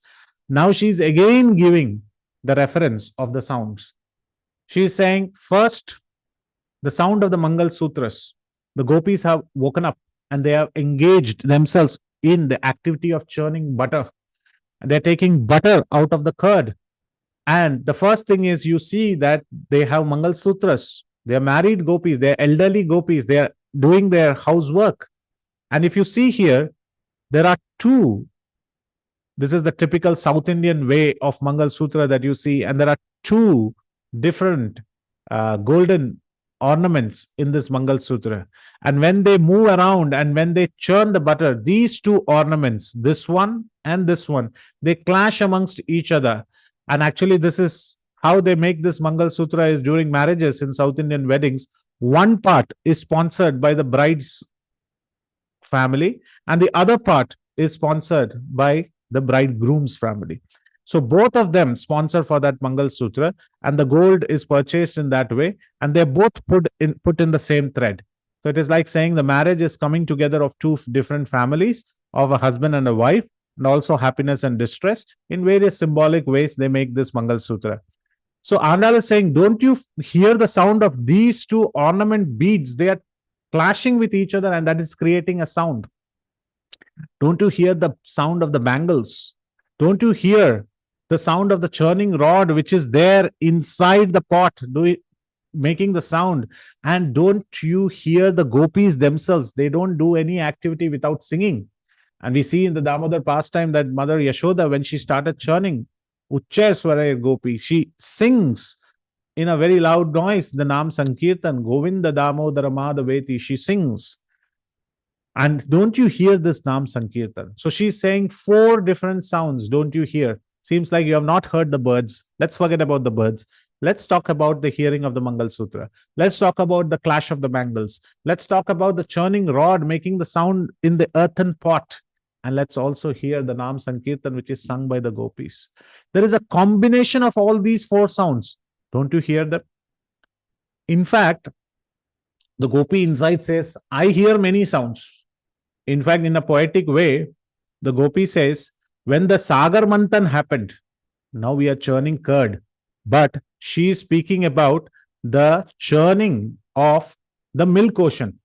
[SPEAKER 4] Now she's again giving the reference of the sounds. She's saying, first, the sound of the Mangal Sutras. The gopis have woken up and they have engaged themselves in the activity of churning butter. They're taking butter out of the curd. And the first thing is you see that they have Mangal Sutras. They are married gopis, they are elderly gopis, they are doing their housework. And if you see here, there are 2. This is the typical South Indian way of Mangal Sutra that you see. And there are 2 different golden ornaments in this Mangal Sutra. And when they move around and when they churn the butter, these 2 ornaments, this one and this one, they clash amongst each other. And actually, this is how they make this Mangal Sutra is during marriages in South Indian weddings. One part is sponsored by the bride's family and the other part is sponsored by the bridegroom's family. So both of them sponsor for that Mangal Sutra and the gold is purchased in that way and they're both put in the same thread. So it is like saying the marriage is coming together of 2 different families of a husband and a wife and also happiness and distress. In various symbolic ways, they make this Mangal Sutra. So Andal is saying, don't you hear the sound of these 2 ornament beads? They are clashing with each other and that is creating a sound. Don't you hear the sound of the bangles? Don't you hear the sound of the churning rod which is there inside the pot making the sound? And don't you hear the gopis themselves? They don't do any activity without singing. And we see in the Damodar pastime that Mother Yashoda, when she started churning, Uchchai Swaraya Gopi, she sings in a very loud noise the Nam Sankirtan, Govinda Damodara Madhaveti, she sings. And don't you hear this Nam Sankirtan? So she's saying 4 different sounds, don't you hear? Seems like you have not heard the birds. Let's forget about the birds. Let's talk about the hearing of the Mangal Sutra. Let's talk about the clash of the bangles. Let's talk about the churning rod making the sound in the earthen pot. And let's also hear the Nam Sankirtan, which is sung by the gopis. There is a combination of all these four sounds. Don't you hear them? In fact, the gopi inside says, I hear many sounds. In fact, in a poetic way, the gopi says, when the Sagar Manthan happened, now we are churning curd, but she is speaking about the churning of the milk ocean.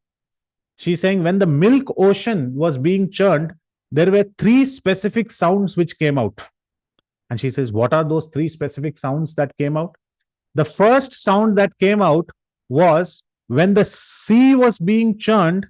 [SPEAKER 4] She's saying when the milk ocean was being churned, there were three specific sounds which came out. And she says, what are those three specific sounds that came out? The first sound that came out was when the sea was being churned.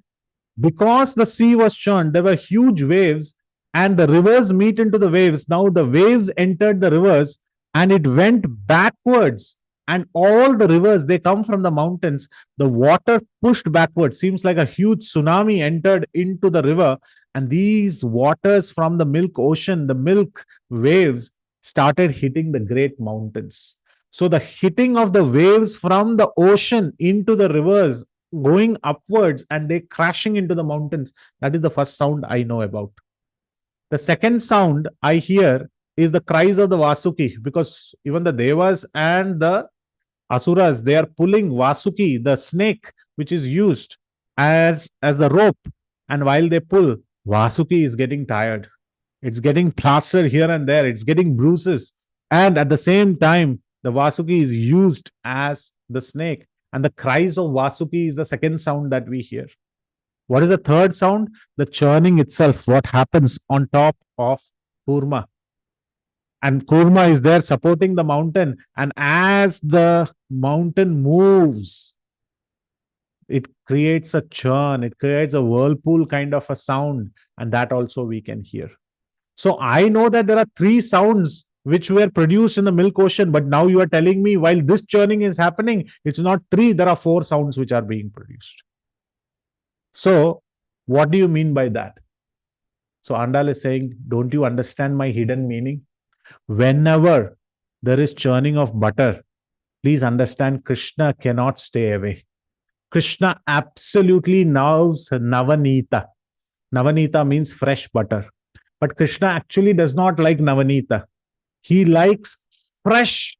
[SPEAKER 4] Because the sea was churned, there were huge waves and the rivers meet into the waves. Now the waves entered the rivers and it went backwards. And all the rivers, they come from the mountains. The water pushed backwards. Seems like a huge tsunami entered into the river. And these waters from the milk ocean, the milk waves, started hitting the great mountains. So the hitting of the waves from the ocean into the rivers, going upwards and they crashing into the mountains. That is the first sound I know about. The second sound I hear is the cries of the Vasuki, because even the Devas and the Asuras, they are pulling Vasuki, the snake, which is used as the rope. And while they pull, Vasuki is getting tired. It's getting plastered here and there. It's getting bruises. And at the same time, the Vasuki is used as the snake. And the cries of Vasuki is the second sound that we hear. What is the third sound? The churning itself, what happens on top of Kurma. And Kurma is there supporting the mountain. And as the mountain moves, it creates a churn. It creates a whirlpool kind of a sound. And that also we can hear. So I know that there are three sounds which were produced in the milk ocean, but now you are telling me while this churning is happening, it's not three, there are four sounds which are being produced. So what do you mean by that? So Andal is saying, don't you understand my hidden meaning? Whenever there is churning of butter, please understand Krishna cannot stay away. Krishna absolutely loves Navanita. Navanita means fresh butter. But Krishna actually does not like Navanita. He likes fresh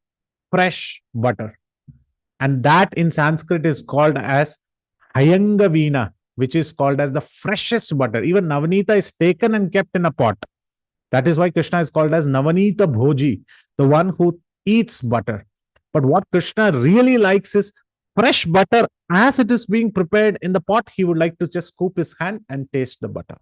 [SPEAKER 4] butter. And that in Sanskrit is called as Hayangavina, which is called as the freshest butter. Even Navanita is taken and kept in a pot. That is why Krishna is called as Navanita Bhoji, the one who eats butter. But what Krishna really likes is fresh butter as it is being prepared in the pot. He would like to just scoop his hand and taste the butter.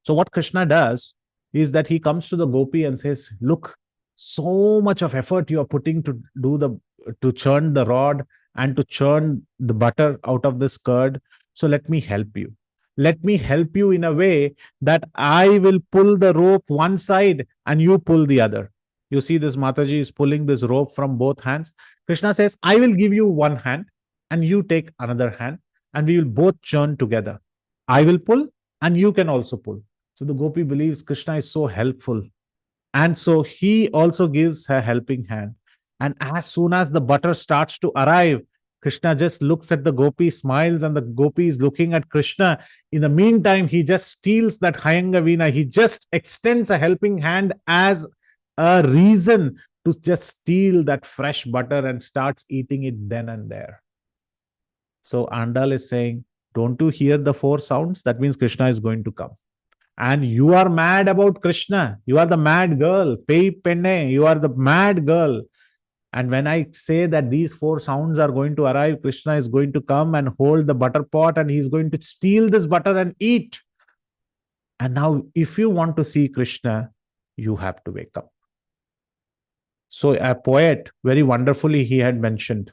[SPEAKER 4] So what Krishna does is that he comes to the gopi and says, look, so much of effort you are putting to churn the rod and to churn the butter out of this curd. So let me help you. Let me help you in a way that I will pull the rope one side and you pull the other. You see this Mataji is pulling this rope from both hands. Krishna says, I will give you one hand and you take another hand and we will both churn together. I will pull and you can also pull. So the gopi believes Krishna is so helpful. And so he also gives her helping hand. And as soon as the butter starts to arrive, Krishna just looks at the gopi, smiles, and the gopi is looking at Krishna. In the meantime, he just steals that Hayangavina. He just extends a helping hand as a reason to just steal that fresh butter and starts eating it then and there. So Andal is saying, don't you hear the four sounds? That means Krishna is going to come. And you are mad about Krishna. You are the mad girl. Pei Penne. You are the mad girl. And when I say that these four sounds are going to arrive, Krishna is going to come and hold the butter pot and he's going to steal this butter and eat. And now, if you want to see Krishna, you have to wake up. So a poet, very wonderfully, he had mentioned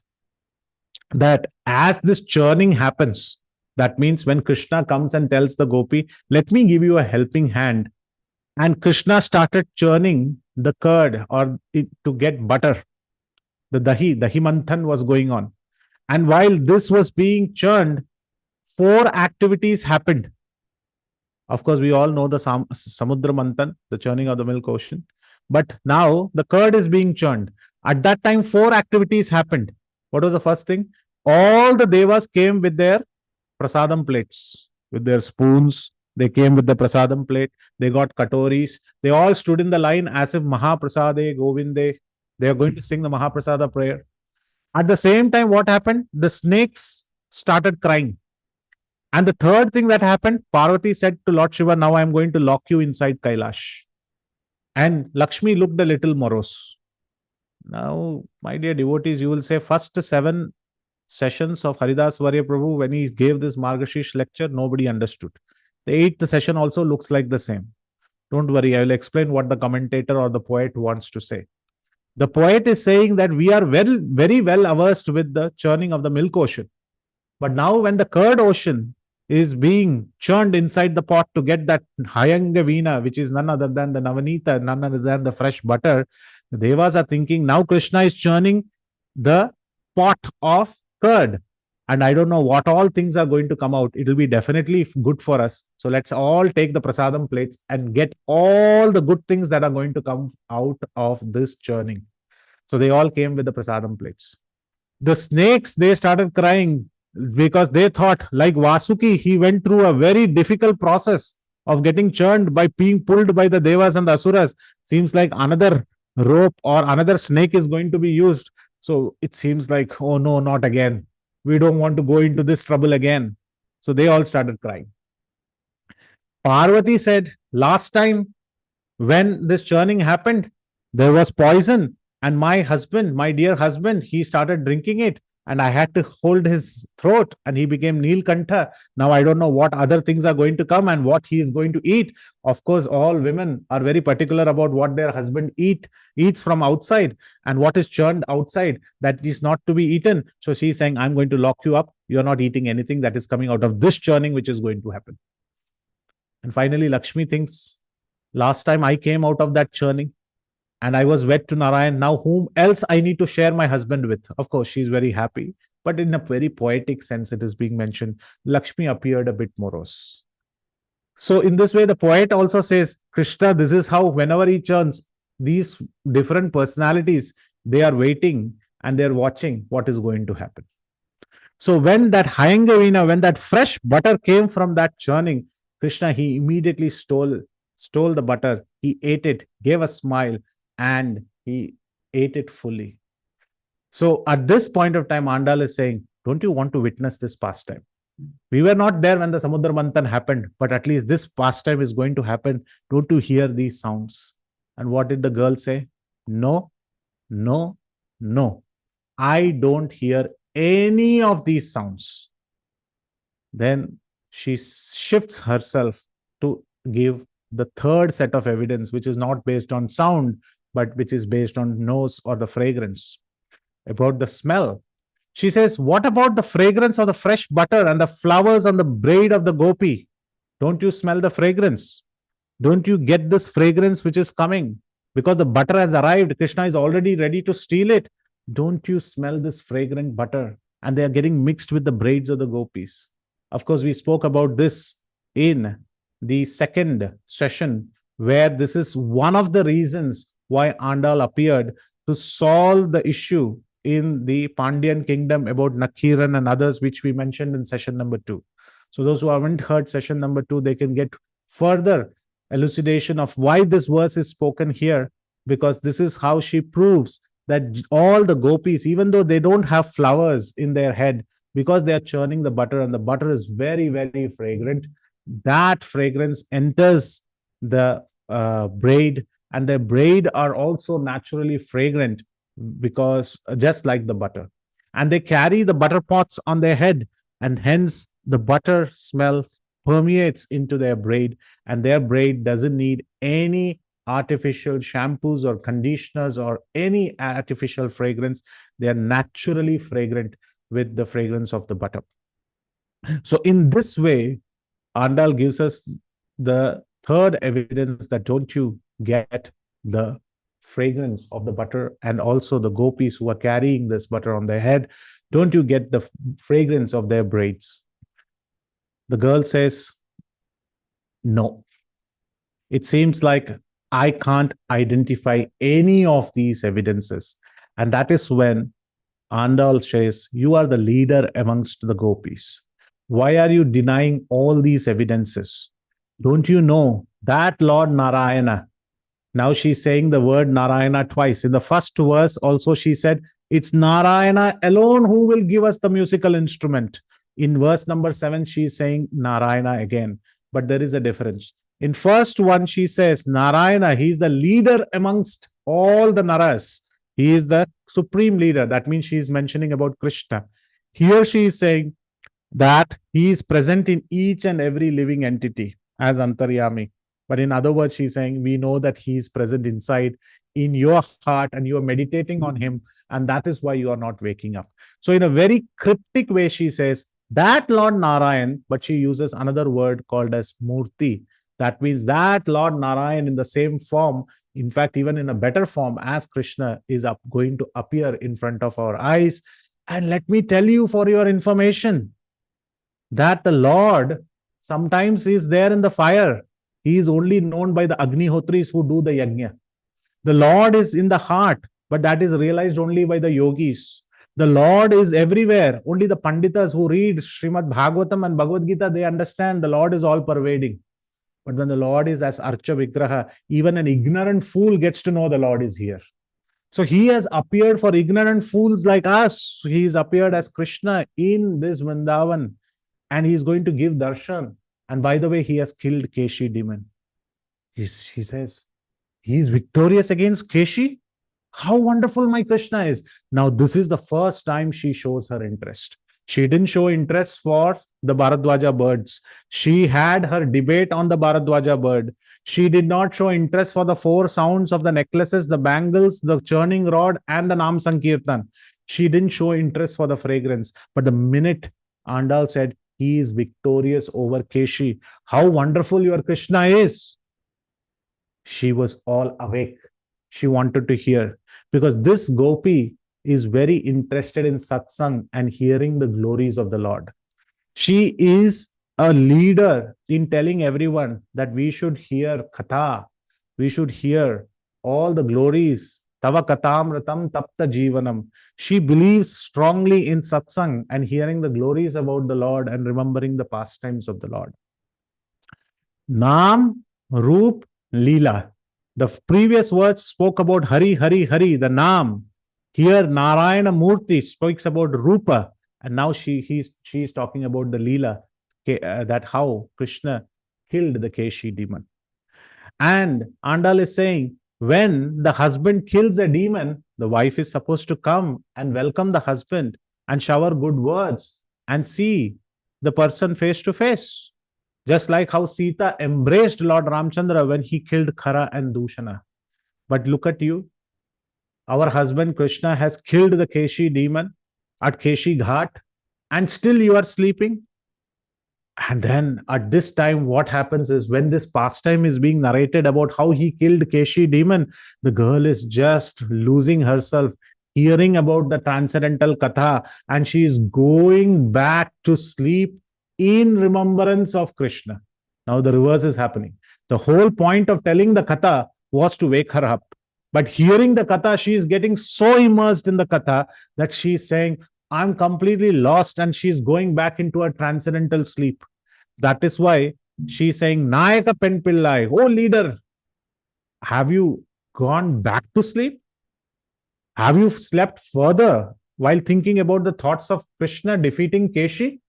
[SPEAKER 4] that as this churning happens, that means when Krishna comes and tells the gopi, let me give you a helping hand. And Krishna started churning the curd to get butter. The dahi manthan was going on. And while this was being churned, four activities happened. Of course, we all know the Samudra Manthan, the churning of the milk ocean. But now the curd is being churned. At that time, 4 activities happened. What was the first thing? All the devas came with their prasadam plates, with their spoons. They came with the prasadam plate. They got katoris. They all stood in the line as if Mahaprasade Govinde. They are going to sing the Mahaprasada prayer. At the same time, what happened? The snakes started crying. And the third thing that happened, Parvati said to Lord Shiva, now I am going to lock you inside Kailash. And Lakshmi looked a little morose. Now, my dear devotees, you will say first 7 sessions of Haridas Varya Prabhu, when he gave this Margashish lecture, nobody understood. The 8th session also looks like the same. Don't worry, I will explain what the commentator or the poet wants to say. The poet is saying that we are very well averse with the churning of the milk ocean. But now when the curd ocean is being churned inside the pot to get that Hayangavina, which is none other than the Navanita, none other than the fresh butter, the Devas are thinking now Krishna is churning the pot of curd. And I don't know what all things are going to come out. It will be definitely good for us. So let's all take the prasadam plates and get all the good things that are going to come out of this churning. So they all came with the prasadam plates. The snakes, they started crying because they thought, like Vasuki, he went through a very difficult process of getting churned by being pulled by the Devas and the Asuras. Seems like another rope or another snake is going to be used. So it seems like, oh no, not again. We don't want to go into this trouble again. So they all started crying. Parvati said, last time when this churning happened, there was poison. And my husband, my dear husband, he started drinking it. And I had to hold his throat and he became Neelkantha. Now I don't know what other things are going to come and what he is going to eat. Of course, all women are very particular about what their husband eats from outside and what is churned outside that is not to be eaten. So she's saying, I'm going to lock you up. You're not eating anything that is coming out of this churning, which is going to happen. And finally, Lakshmi thinks, last time I came out of that churning, and I was wed to Narayan. Now, whom else I need to share my husband with? Of course, she's very happy. But in a very poetic sense, it is being mentioned, Lakshmi appeared a bit morose. So in this way, the poet also says, Krishna, this is how whenever he churns, these different personalities, they are waiting and they're watching what is going to happen. So when that Hayangavina, when that fresh butter came from that churning, Krishna, he immediately stole the butter. He ate it, gave a smile, and he ate it fully. So at this point of time, Andal is saying, don't you want to witness this pastime? We were not there when the Samudra Manthan happened, but at least this pastime is going to happen. Don't you hear these sounds? And what did the girl say? No, no, no. I don't hear any of these sounds. Then she shifts herself to give the third set of evidence, which is not based on sound, but which is based on nose or the fragrance. About the smell, she says, what about the fragrance of the fresh butter and the flowers on the braid of the gopi? Don't you smell the fragrance? Don't you get this fragrance which is coming? Because the butter has arrived, Krishna is already ready to steal it. Don't you smell this fragrant butter? And they are getting mixed with the braids of the gopis. Of course, we spoke about this in the second session, where this is one of the reasons why Andal appeared to solve the issue in the Pandyan kingdom about Nakhiran and others, which we mentioned in session number 2. So those who haven't heard session number 2, they can get further elucidation of why this verse is spoken here, because this is how she proves that all the gopis, even though they don't have flowers in their head, because they are churning the butter and the butter is very, very fragrant, that fragrance enters the braid, and the braid are also naturally fragrant because just like the butter. And they carry the butter pots on their head, and hence the butter smell permeates into their braid, and their braid doesn't need any artificial shampoos or conditioners or any artificial fragrance. They are naturally fragrant with the fragrance of the butter. So in this way, Andal gives us the third evidence that don't you get the fragrance of the butter, and also the gopis who are carrying this butter on their head, don't you get the fragrance of their braids? The girl says, no. It seems like I can't identify any of these evidences. And that is when Andal says, you are the leader amongst the gopis. Why are you denying all these evidences? Don't you know that Lord Narayana? Now she's saying the word Narayana twice. In the first verse also she said, it's Narayana alone who will give us the musical instrument. In verse number 7, she's saying Narayana again. But there is a difference. In first one, she says, Narayana, he is the leader amongst all the Naras. He is the supreme leader. That means she is mentioning about Krishna. Here she is saying that he is present in each and every living entity as Antaryami. But in other words, she's saying, we know that he is present inside in your heart and you are meditating on him. And that is why you are not waking up. So in a very cryptic way, she says that Lord Narayan, but she uses another word called as Murti. That means that Lord Narayan in the same form, in fact, even in a better form as Krishna is going to appear in front of our eyes. And let me tell you for your information, that the Lord sometimes is there in the fire. He is only known by the Agnihotris who do the yajna. The Lord is in the heart, but that is realized only by the yogis. The Lord is everywhere. Only the Panditas who read Srimad Bhagavatam and Bhagavad Gita, they understand the Lord is all pervading. But when the Lord is as Archa Vigraha, even an ignorant fool gets to know the Lord is here. So he has appeared for ignorant fools like us. He has appeared as Krishna in this Vrindavan. And he is going to give darshan. And by the way, he has killed Keshi demon. He says, he is victorious against Keshi. How wonderful my Krishna is. Now, this is the first time she shows her interest. She didn't show interest for the Bharadwaja birds. She had her debate on the Bharadwaja bird. She did not show interest for the 4 sounds of the necklaces, the bangles, the churning rod, and the Nam Sankirtan. She didn't show interest for the fragrance. But the minute Andal said, he is victorious over Keshi, how wonderful your Krishna is, she was all awake. She wanted to hear, because this gopi is very interested in satsang and hearing the glories of the Lord. She is a leader in telling everyone that we should hear katha, we should hear all the glories. Tava katamratam tapta jivanam. She believes strongly in satsang and hearing the glories about the Lord and remembering the pastimes of the Lord. Nam, Roop, Leela. The previous words spoke about Hari, Hari, Hari, the Nam. Here, Narayana Murti speaks about Rupa. And now she is talking about the Leela, that how Krishna killed the Keshi demon. And Andal is saying, when the husband kills a demon, the wife is supposed to come and welcome the husband and shower good words and see the person face to face. Just like how Sita embraced Lord Ramchandra when he killed Khara and Dushana. But look at you. Our husband Krishna has killed the Keshi demon at Keshi Ghat, and still you are sleeping. And then at this time, what happens is when this pastime is being narrated about how he killed Keshi demon, the girl is just losing herself, hearing about the transcendental katha, and she is going back to sleep in remembrance of Krishna. Now the reverse is happening. The whole point of telling the katha was to wake her up. But hearing the katha, she is getting so immersed in the katha that she is saying, I'm completely lost, and she's going back into a transcendental sleep. That is why she's saying, Nayaka Pen Pillai, oh leader, have you gone back to sleep? Have you slept further while thinking about the thoughts of Krishna defeating Keshi?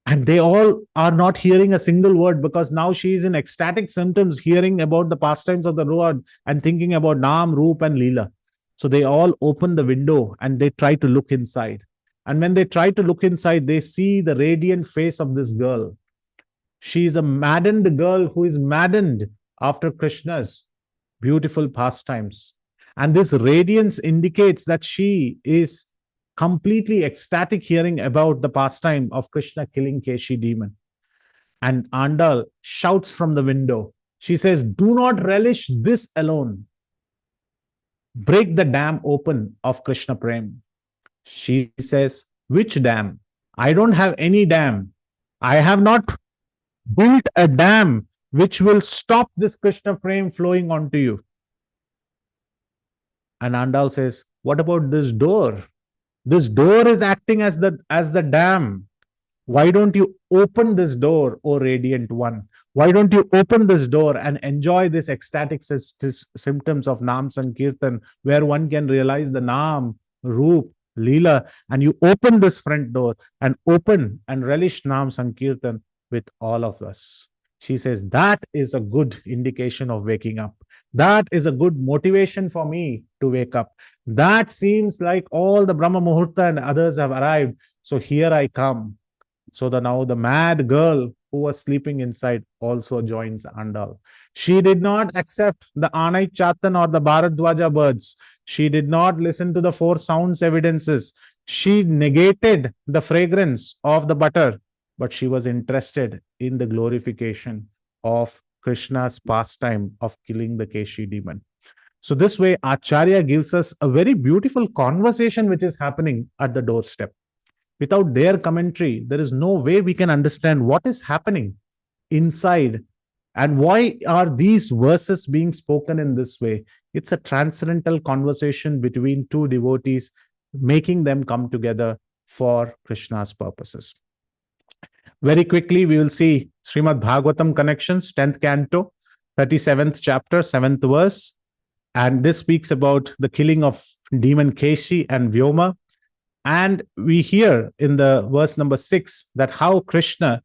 [SPEAKER 4] And they all are not hearing a single word, because now she is in ecstatic symptoms, hearing about the pastimes of the Lord and thinking about Nam, Roop, and Leela. So they all open the window and they try to look inside. And when they try to look inside, they see the radiant face of this girl. She is a maddened girl who is maddened after Krishna's beautiful pastimes. And this radiance indicates that she is completely ecstatic hearing about the pastime of Krishna killing Keshi demon. And Andal shouts from the window. She says, do not relish this alone. Break the dam open of Krishna Prem. She says, which dam? I don't have any dam. I have not built a dam which will stop this Krishna Prem flowing onto you. And Andal says, what about this door? This door is acting as the dam. Why don't you open this door, O radiant one? Why don't you open this door and enjoy this ecstatic symptoms of Nam Sankirtan, where one can realize the Nam, Roop, Leela, and you open this front door and open and relish Nam Sankirtan with all of us. She says, that is a good indication of waking up. That is a good motivation for me to wake up. That seems like all the Brahma Muhurta and others have arrived. So here I come. So now the mad girl who was sleeping inside also joins Andal. She did not accept the Anai Chatan or the Bharadwaja birds. She did not listen to the four sounds evidences. She negated the fragrance of the butter, but she was interested in the glorification of Krishna's pastime of killing the Keshi demon. So this way, Acharya gives us a very beautiful conversation which is happening at the doorstep. Without their commentary, there is no way we can understand what is happening inside and why are these verses being spoken in this way. It's a transcendental conversation between two devotees, making them come together for Krishna's purposes. Very quickly, we will see Srimad Bhagavatam connections, 10th canto, 37th chapter, 7th verse. And this speaks about the killing of demon Keshi and Vyoma. And we hear in the verse number 6 that how Krishna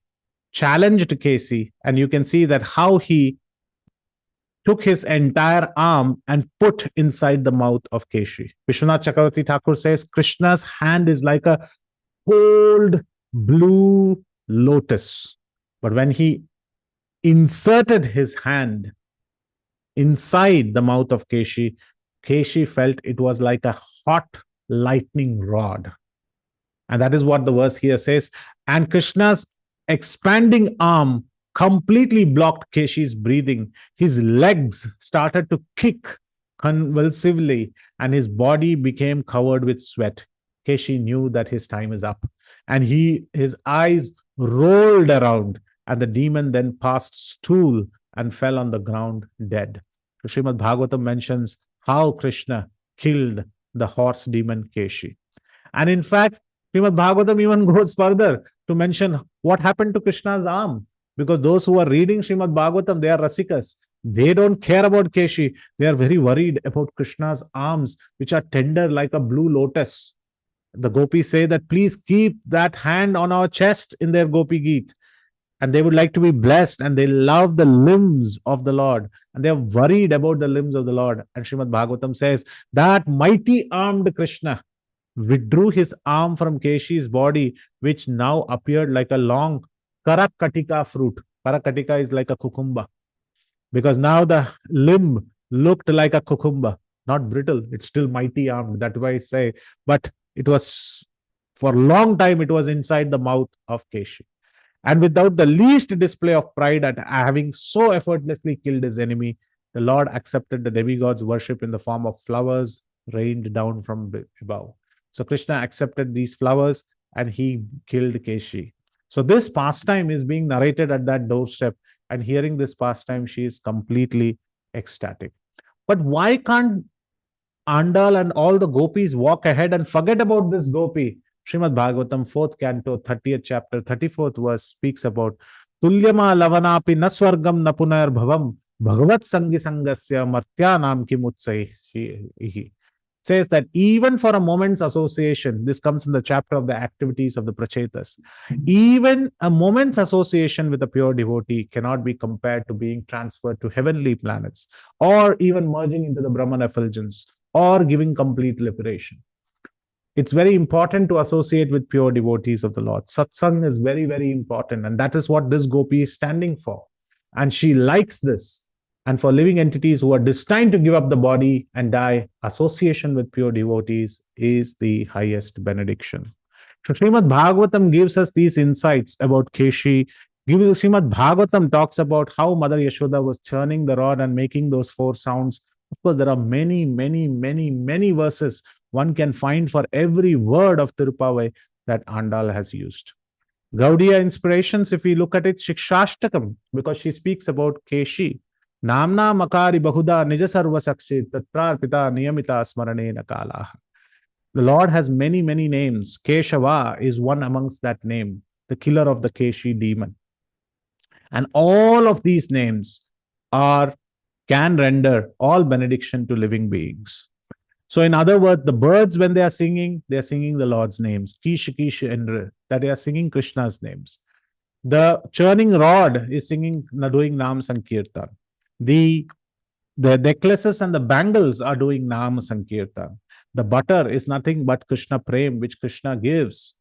[SPEAKER 4] challenged Keshi, and you can see that how he took his entire arm and put inside the mouth of Keshi. Vishwanath Chakravarti Thakur says, Krishna's hand is like a cold blue lotus. But when he inserted his hand inside the mouth of Keshi, Keshi felt it was like a hot lightning rod. And that is what the verse here says. And Krishna's expanding arm completely blocked Keshi's breathing. His legs started to kick convulsively and his body became covered with sweat. Keshi knew that his time is up. And his eyes rolled around and the demon then passed stool and fell on the ground dead. So Srimad Bhagavatam mentions how Krishna killed the horse demon Keshi. And in fact, Srimad Bhagavatam even goes further to mention what happened to Krishna's arm. Because those who are reading Srimad Bhagavatam, they are Rasikas. They don't care about Keshi. They are very worried about Krishna's arms, which are tender like a blue lotus. The gopis say that please keep that hand on our chest in their Gopi Geet. And they would like to be blessed and they love the limbs of the Lord. And they are worried about the limbs of the Lord. And Srimad Bhagavatam says that mighty armed Krishna withdrew his arm from Keshi's body, which now appeared like a long Karakatika fruit. Karakatika is like a cucumber. Because now the limb looked like a cucumber, not brittle. It's still mighty armed. That's why I say, but it was, for a long time, it was inside the mouth of Keshi. And without the least display of pride at having so effortlessly killed his enemy, the Lord accepted the demigod's worship in the form of flowers rained down from above. So Krishna accepted these flowers and he killed Keshi. So this pastime is being narrated at that doorstep, and hearing this pastime, she is completely ecstatic. But why can't Andal and all the gopis walk ahead and forget about this gopi? Srimad Bhagavatam, 4th canto, 30th chapter, 34th verse speaks about Tulyama lavanapi naswargam napunar bhavam bhagavat sangi sangasya martyanam kimutsaihi. Says that even for a moment's association, this comes in the chapter of the activities of the Prachetas, even a moment's association with a pure devotee cannot be compared to being transferred to heavenly planets or even merging into the Brahman effulgence or giving complete liberation. It's very important to associate with pure devotees of the Lord. Satsang is very, very important. And that is what this gopi is standing for. And she likes this. And for living entities who are destined to give up the body and die, association with pure devotees is the highest benediction. So Srimad Bhagavatam gives us these insights about Keshi. Srimad Bhagavatam talks about how Mother Yashoda was churning the rod and making those four sounds. Of course, there are many, many, many, many verses one can find for every word of Tirupavai that Andal has used. Gaudiya inspirations, if we look at it, Shikshashtakam, because she speaks about Keshi. Namna makari bahuda nija sarva sakshit tatrarpita niyamita smaranena kalaha. The Lord has many, many names. Keshava is one amongst that name, the killer of the Keshi demon. And all of these names can render all benediction to living beings. So, in other words, the birds, when they are singing the Lord's names. Kish, Kish, Indra, that they are singing Krishna's names. The churning rod is doing Nam Sankirtan. The necklaces and the bangles are doing Nam Sankirtan. The butter is nothing but Krishna Prem, which Krishna gives.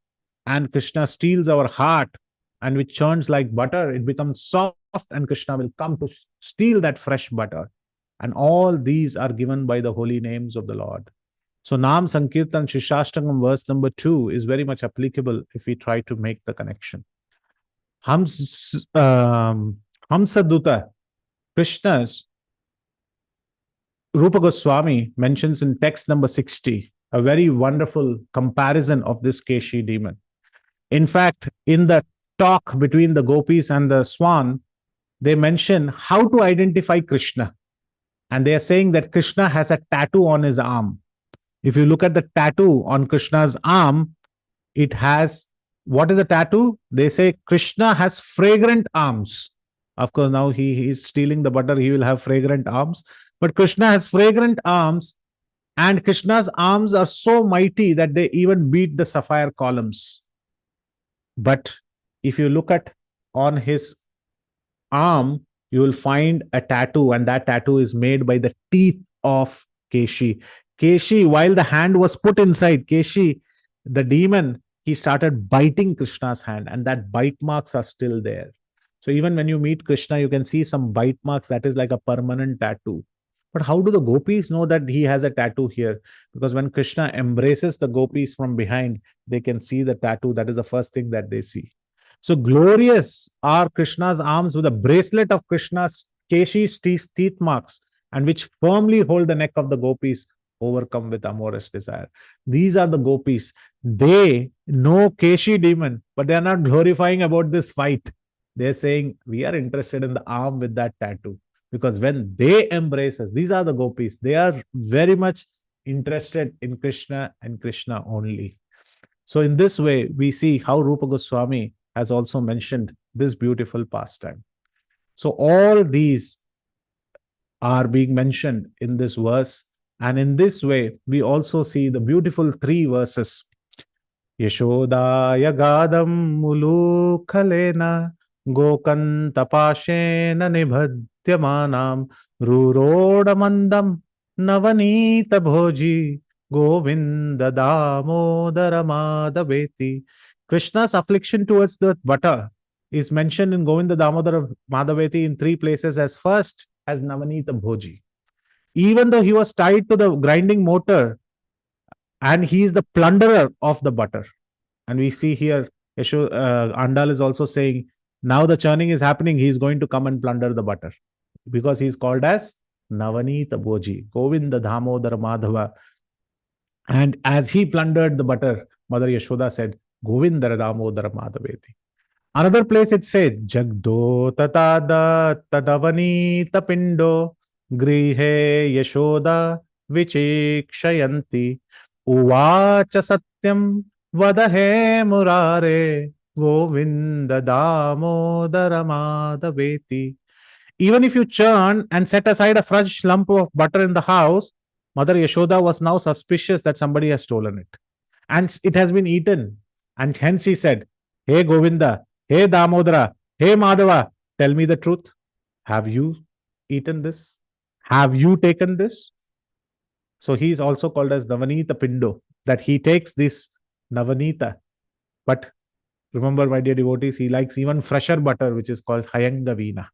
[SPEAKER 4] And Krishna steals our heart, and which churns like butter, it becomes soft, and Krishna will come to steal that fresh butter. And all these are given by the holy names of the Lord. So Nam Sankirtan Shishashtangam verse number 2 is very much applicable if we try to make the connection. Hamsaduta, Krishna's Rupa Goswami mentions in text number 60 a very wonderful comparison of this Keshi demon. In fact, in the talk between the gopis and the swan, they mention how to identify Krishna. And they are saying that Krishna has a tattoo on his arm. If you look at the tattoo on Krishna's arm, it has, what is a tattoo? They say Krishna has fragrant arms. Of course, now he is stealing the butter, he will have fragrant arms. But Krishna has fragrant arms, and Krishna's arms are so mighty that they even beat the sapphire columns. But if you look at on his arm, you will find a tattoo, and that tattoo is made by the teeth of Keshi. Keshi, while the hand was put inside, Keshi, the demon, he started biting Krishna's hand, and that bite marks are still there. So even when you meet Krishna, you can see some bite marks. That is like a permanent tattoo. But how do the gopis know that he has a tattoo here? Because when Krishna embraces the gopis from behind, they can see the tattoo. That is the first thing that they see. So glorious are Krishna's arms with a bracelet of Krishna's Keshi's teeth marks, and which firmly hold the neck of the gopis, overcome with amorous desire. These are the gopis. They know Keshi demon, but they are not glorifying about this fight. They're saying, we are interested in the arm with that tattoo. Because when they embrace us, these are the gopis, they are very much interested in Krishna and Krishna only. So in this way, we see how Rupa Goswami has also mentioned this beautiful pastime. So all these are being mentioned in this verse. And in this way, we also see the beautiful 3 verses. Yashodaya gadam mulukhalena gokantapashena nibhadyamanam rurodamandam navanita bhoji govinda damodara madhaveti. Krishna's affliction towards the butter is mentioned in Govinda Damodara Madhaveti in 3 places. As first as Navanita Bhoji. Even though he was tied to the grinding mortar, and he is the plunderer of the butter. And we see here, Andal is also saying, now the churning is happening, he is going to come and plunder the butter. Because he is called as Navanita Bhoji, Govinda Damodara Madhava. And as he plundered the butter, Mother Yashoda said, Govinda Damodara Madhaveti. Another place it says, Jagdo tatada tadavanita pindo grihe Yashoda vichikshayanti uvacha satyam vadahe murare Govinda damodara madhaveti. Even if you churn and set aside a fresh lump of butter in the house, Mother Yashoda was now suspicious that somebody has stolen it. And it has been eaten. And hence he said, Hey Govinda, hey Damodara, hey Madhava, tell me the truth. Have you eaten this? Have you taken this? So he is also called as Navanita Pindo, that he takes this Navanita. But remember, my dear devotees, he likes even fresher butter, which is called Hayangavina.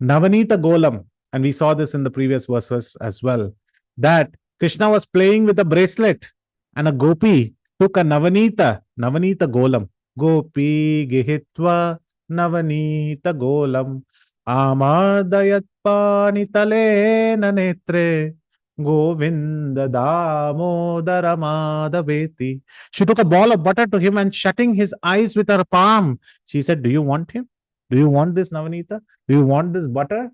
[SPEAKER 4] Navanita Golam, and we saw this in the previous verses as well, that Krishna was playing with a bracelet, and a gopi took a Navanita Golam. Gopi Gihitva Navanita Golam Amardayat Panitale Nanetre Govinda Damodara Madhaveti. She took a ball of butter to him and shutting his eyes with her palm, she said, do you want him? Do you want this Navanita? Do you want this butter?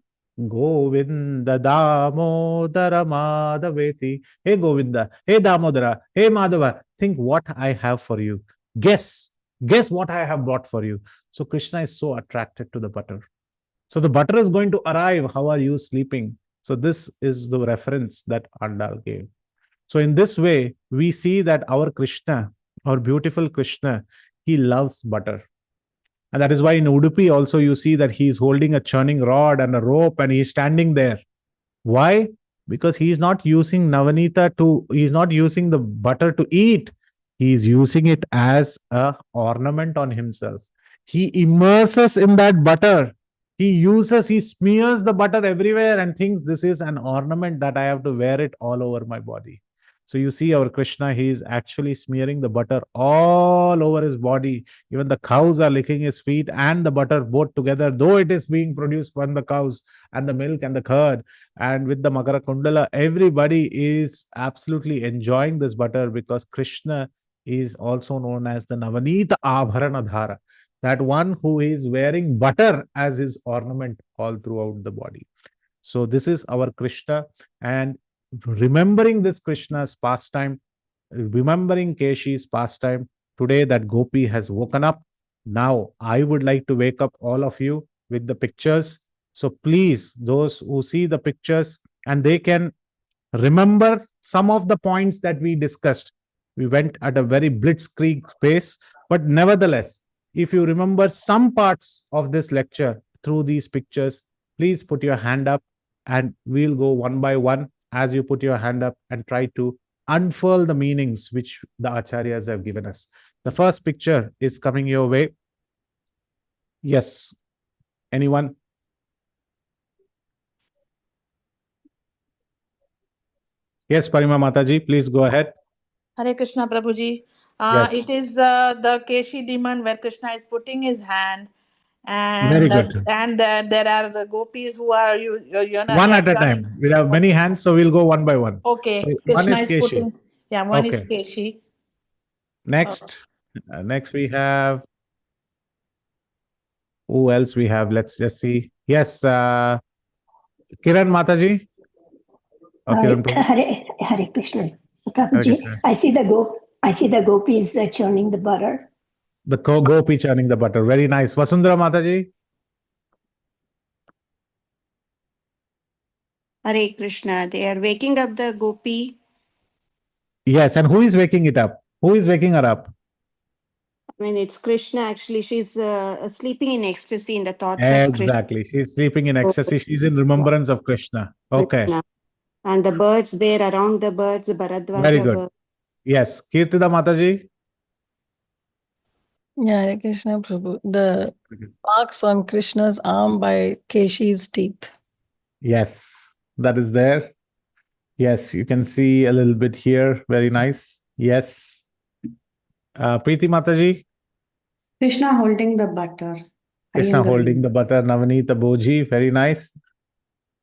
[SPEAKER 4] Govinda Damodara Madhaveti. Hey Govinda, hey Damodara, hey Madhava, think what I have for you. Guess what I have brought for you. So Krishna is so attracted to the butter. So the butter is going to arrive. How are you sleeping? So this is the reference that Andal gave. So in this way, we see that our Krishna, our beautiful Krishna, he loves butter. And that is why in Udupi also you see that he is holding a churning rod and a rope and he is standing there. Why? Because he is not using he is not using the butter to eat. He is using it as a ornament on himself. He immerses in that butter. He smears the butter everywhere and thinks this is an ornament that I have to wear it all over my body. So you see our Krishna, he is actually smearing the butter all over his body. Even the cows are licking his feet and the butter both together, though it is being produced from the cows and the milk and the curd. And with the Makara Kundala, everybody is absolutely enjoying this butter because Krishna is also known as the Navanita Abharanadhara, that one who is wearing butter as his ornament all throughout the body. So this is our Krishna, and remembering this Krishna's pastime, remembering Keshi's pastime, today that Gopi has woken up. Now I would like to wake up all of you with the pictures. So please, those who see the pictures and they can remember some of the points that we discussed. We went at a very blitzkrieg pace, but nevertheless, if you remember some parts of this lecture through these pictures, please put your hand up and we'll go one by one as you put your hand up and try to unfurl the meanings which the acharyas have given us. The first picture is coming your way. Yes. Anyone? Yes, Parima Mataji, please go ahead.
[SPEAKER 6] Hare Krishna, Prabhuji.
[SPEAKER 4] Yes.
[SPEAKER 6] It is the Keshi demon where Krishna is putting his hand,
[SPEAKER 4] Very
[SPEAKER 6] and
[SPEAKER 4] good.
[SPEAKER 6] there are the gopis who are
[SPEAKER 4] One
[SPEAKER 6] they are
[SPEAKER 4] at a
[SPEAKER 6] turning.
[SPEAKER 4] time. We have many hands, so we'll go one by one. So
[SPEAKER 6] Okay,
[SPEAKER 4] one
[SPEAKER 6] Krishna
[SPEAKER 4] is
[SPEAKER 6] is
[SPEAKER 4] Keshi.
[SPEAKER 6] putting. Yeah, one is
[SPEAKER 4] Okay.
[SPEAKER 6] Keshi.
[SPEAKER 4] Next. Next we have. Who else we have? Let's just see. Yes, Kiran Mataji.
[SPEAKER 7] Hare,
[SPEAKER 4] Kiran Prabhu.
[SPEAKER 7] Hare Krishna.
[SPEAKER 4] Hare
[SPEAKER 7] Prabhuji,
[SPEAKER 4] Krishna.
[SPEAKER 7] I see the gopis churning the butter.
[SPEAKER 4] The gopi churning the butter. Very nice. Vasundhara Mataji.
[SPEAKER 5] Hare Krishna. They are waking up the gopi.
[SPEAKER 4] Yes, and who is waking it up? Who is waking her up?
[SPEAKER 5] I mean, it's Krishna actually. She's sleeping in ecstasy in the thoughts of Krishna.
[SPEAKER 4] Exactly. She's sleeping in ecstasy. She's in remembrance of Krishna. Okay.
[SPEAKER 5] Krishna. And the birds there around the birds, the Bharadwaja
[SPEAKER 4] Very good.
[SPEAKER 5] bird.
[SPEAKER 4] Yes. Kirtida Mataji.
[SPEAKER 2] Yeah, Hare Krishna Prabhu. The marks on Krishna's arm by Keshi's teeth.
[SPEAKER 4] Yes, that is there. Yes, you can see a little bit here. Very nice. Yes. Preeti Mataji.
[SPEAKER 8] Krishna holding the butter.
[SPEAKER 4] Krishna holding the butter. Navanita Boji. Very nice.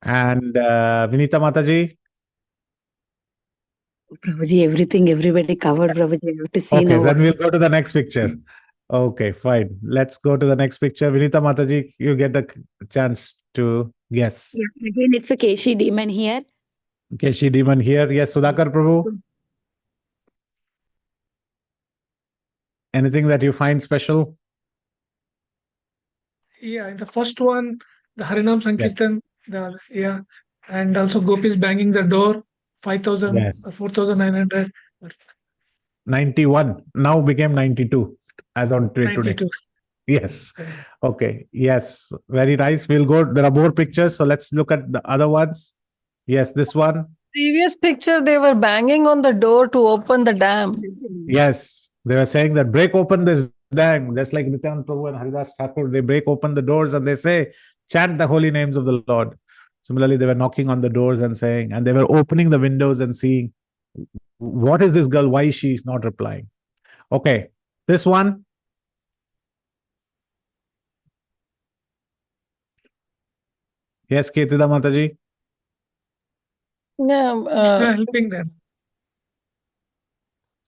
[SPEAKER 4] And Vinita Mataji.
[SPEAKER 9] Prabhuji, everybody covered, Prabhuji. I have to see
[SPEAKER 4] Okay,
[SPEAKER 9] now.
[SPEAKER 4] then we'll go to the next picture. Okay, fine. Let's go to the next picture. Vinita Mataji, you get the chance to guess.
[SPEAKER 9] Yeah, again, it's a Keshi demon here.
[SPEAKER 4] Keshi demon here. Yes, Sudhakar Prabhu. Anything that you find special?
[SPEAKER 10] Yeah, the first one, the Harinam Sankirtan, and also gopis banging the door, 5,000,
[SPEAKER 4] Yes.
[SPEAKER 10] 4,900.
[SPEAKER 4] 91. Now became 92 as on today.
[SPEAKER 10] 92.
[SPEAKER 4] Yes. Okay. Yes. Very nice. We'll go. There are more pictures. So let's look at the other ones. Yes, this one.
[SPEAKER 2] Previous picture, they were banging on the door to open the dam.
[SPEAKER 4] Yes. They were saying that break open this dam. Just like Nityananda Prabhu and Haridas Thakur, they break open the doors and they say, chant the holy names of the Lord. Similarly, they were knocking on the doors and saying, and they were opening the windows and seeing, what is this girl? Why is she not replying? Okay. This one. Yes, Ketida Mataji.
[SPEAKER 2] Yeah,
[SPEAKER 10] Krishna helping them.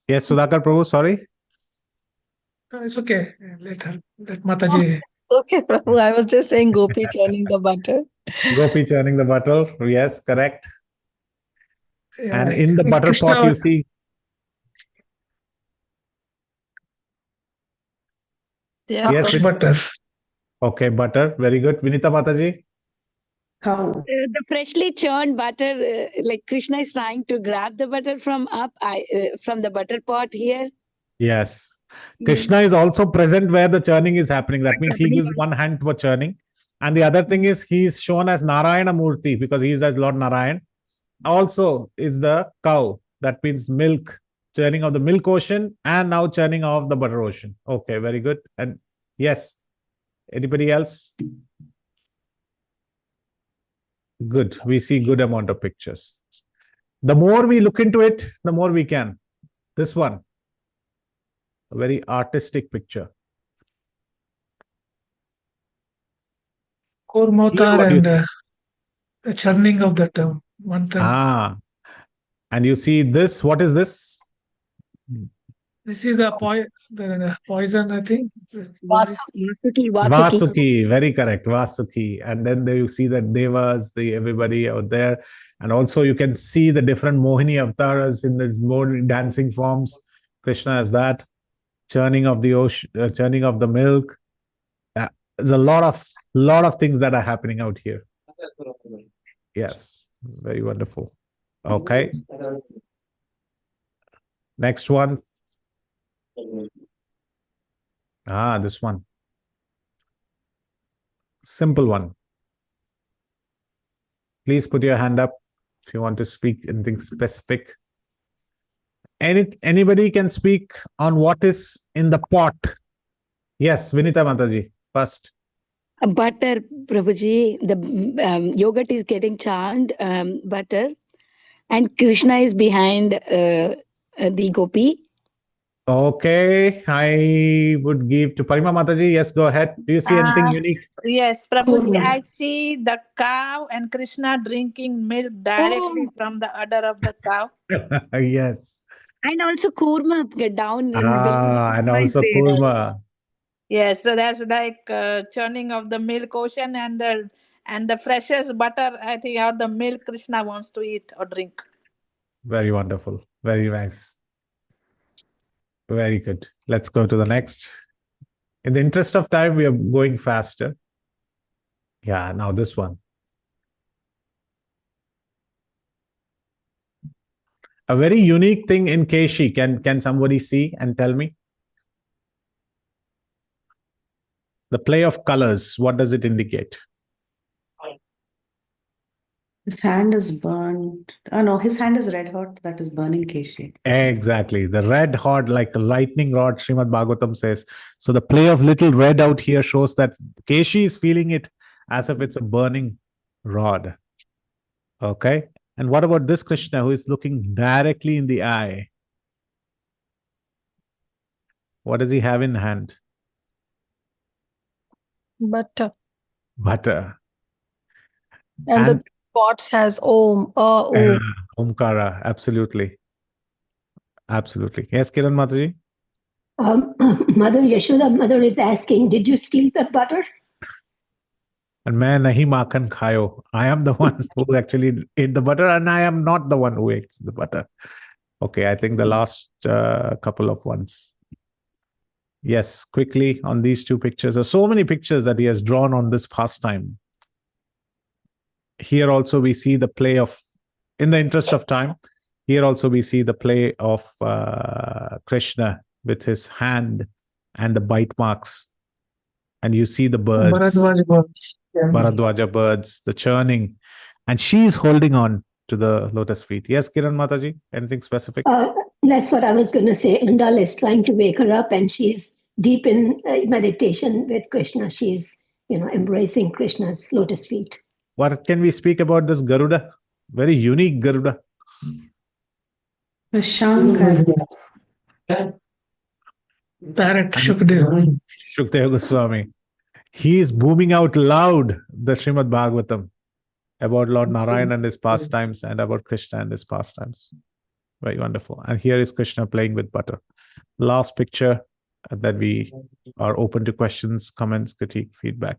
[SPEAKER 4] Yes, Sudhakar Prabhu, sorry.
[SPEAKER 10] It's okay. Let Mataji.
[SPEAKER 2] it's okay, Prabhu. I was just saying Gopi churning the butter.
[SPEAKER 4] Gopi churning the butter. Yes, correct.
[SPEAKER 10] Yeah,
[SPEAKER 4] And in the butter
[SPEAKER 10] Krishna
[SPEAKER 4] pot, you see.
[SPEAKER 6] Yes.
[SPEAKER 4] Yes.
[SPEAKER 10] Ox butter.
[SPEAKER 4] Okay, butter. Very good. Vinita Mataji.
[SPEAKER 8] Cow.
[SPEAKER 9] The freshly churned butter, like Krishna is trying to grab the butter from from the butter pot here.
[SPEAKER 4] Yes. Krishna is also present where the churning is happening. That means he
[SPEAKER 9] Happening.
[SPEAKER 4] gives one hand for churning. And the other thing is he is shown as Narayana Murti because he is as Lord Narayan. Also is the cow. That means milk, churning of the milk ocean and now churning of the butter ocean. Okay, very good. And yes, anybody else? Good. We see good amount of pictures. The more we look into it, the more we can. This one, a very artistic picture. Here,
[SPEAKER 10] Kormotar
[SPEAKER 4] what do you
[SPEAKER 10] and
[SPEAKER 4] see?
[SPEAKER 10] the churning of that one time.
[SPEAKER 4] And you see this. What is this?
[SPEAKER 10] This is the poison, I think.
[SPEAKER 4] Vasuki, very correct. Vasuki. And then there you see the devas, everybody out there. And also you can see the different Mohini avatars in the more dancing forms. Krishna has that. Churning of the ocean, churning of the milk. There's a lot of things that are happening out here. Yes, very wonderful. Okay. Next one. This one. Simple one. Please put your hand up if you want to speak anything specific. Anybody can speak on what is in the pot. Yes, Vinita Mataji, first.
[SPEAKER 9] Butter, Prabhuji. The yogurt is getting churned, butter. And Krishna is behind the gopi.
[SPEAKER 4] Okay, I would give to Parima Mataji. Yes, go ahead. Do you see anything unique?
[SPEAKER 6] Yes, Prabhuji, I see the cow and Krishna drinking milk directly from the udder of the cow.
[SPEAKER 4] Yes.
[SPEAKER 9] And also kurma down.
[SPEAKER 4] And also kurma.
[SPEAKER 6] Yes, so that's like churning of the milk ocean and the freshest butter, I think, or the milk Krishna wants to eat or drink.
[SPEAKER 4] Very wonderful. Very nice. Very good. Let's go to the next. In the interest of time, we are going faster. Yeah, now this one. A very unique thing in Keshi. Can somebody see and tell me? The play of colors, what does it indicate?
[SPEAKER 8] His hand is burned. Oh no, his hand is red hot. That is burning Keshi.
[SPEAKER 4] Exactly. The red hot, like a lightning rod, Srimad Bhagavatam says. So the play of little red out here shows that Keshi is feeling it as if it's a burning rod. Okay. And what about this Krishna who is looking directly in the eye? What does he have in hand?
[SPEAKER 2] Butter.
[SPEAKER 4] Butter.
[SPEAKER 2] And the pots has Om, Om.
[SPEAKER 4] Omkara, absolutely. Absolutely. Yes, Kiran Mataji?
[SPEAKER 7] Mother Yashoda, mother is asking, did you steal the butter?
[SPEAKER 4] And main nahi makhan khayo. I am the one who actually ate the butter and I am not the one who ate the butter. Okay, I think the last couple of ones. Yes, quickly on these two pictures. There's so many pictures that he has drawn on this pastime. Here also we see the play of, in the interest of time, here also we see the play of Krishna with his hand and the bite marks. And you see the birds.
[SPEAKER 10] Bharadwaja birds. Yeah.
[SPEAKER 4] Bharadwaja birds, the churning. And she's holding on to the lotus feet. Yes, Kiran Mataji, anything specific?
[SPEAKER 7] That's what I was going to say. Andal is trying to wake her up and she's deep in meditation with Krishna. She's, embracing Krishna's lotus feet.
[SPEAKER 4] What can we speak about this Garuda? Very unique Garuda.
[SPEAKER 8] The Shankar.
[SPEAKER 10] Parrot Shukdev.
[SPEAKER 4] Shukdev Goswami. He is booming out loud the Srimad Bhagavatam about Lord Narayan and his pastimes and about Krishna and his pastimes. Very wonderful. And here is Krishna playing with butter. Last picture that we are open to questions, comments, critique, feedback.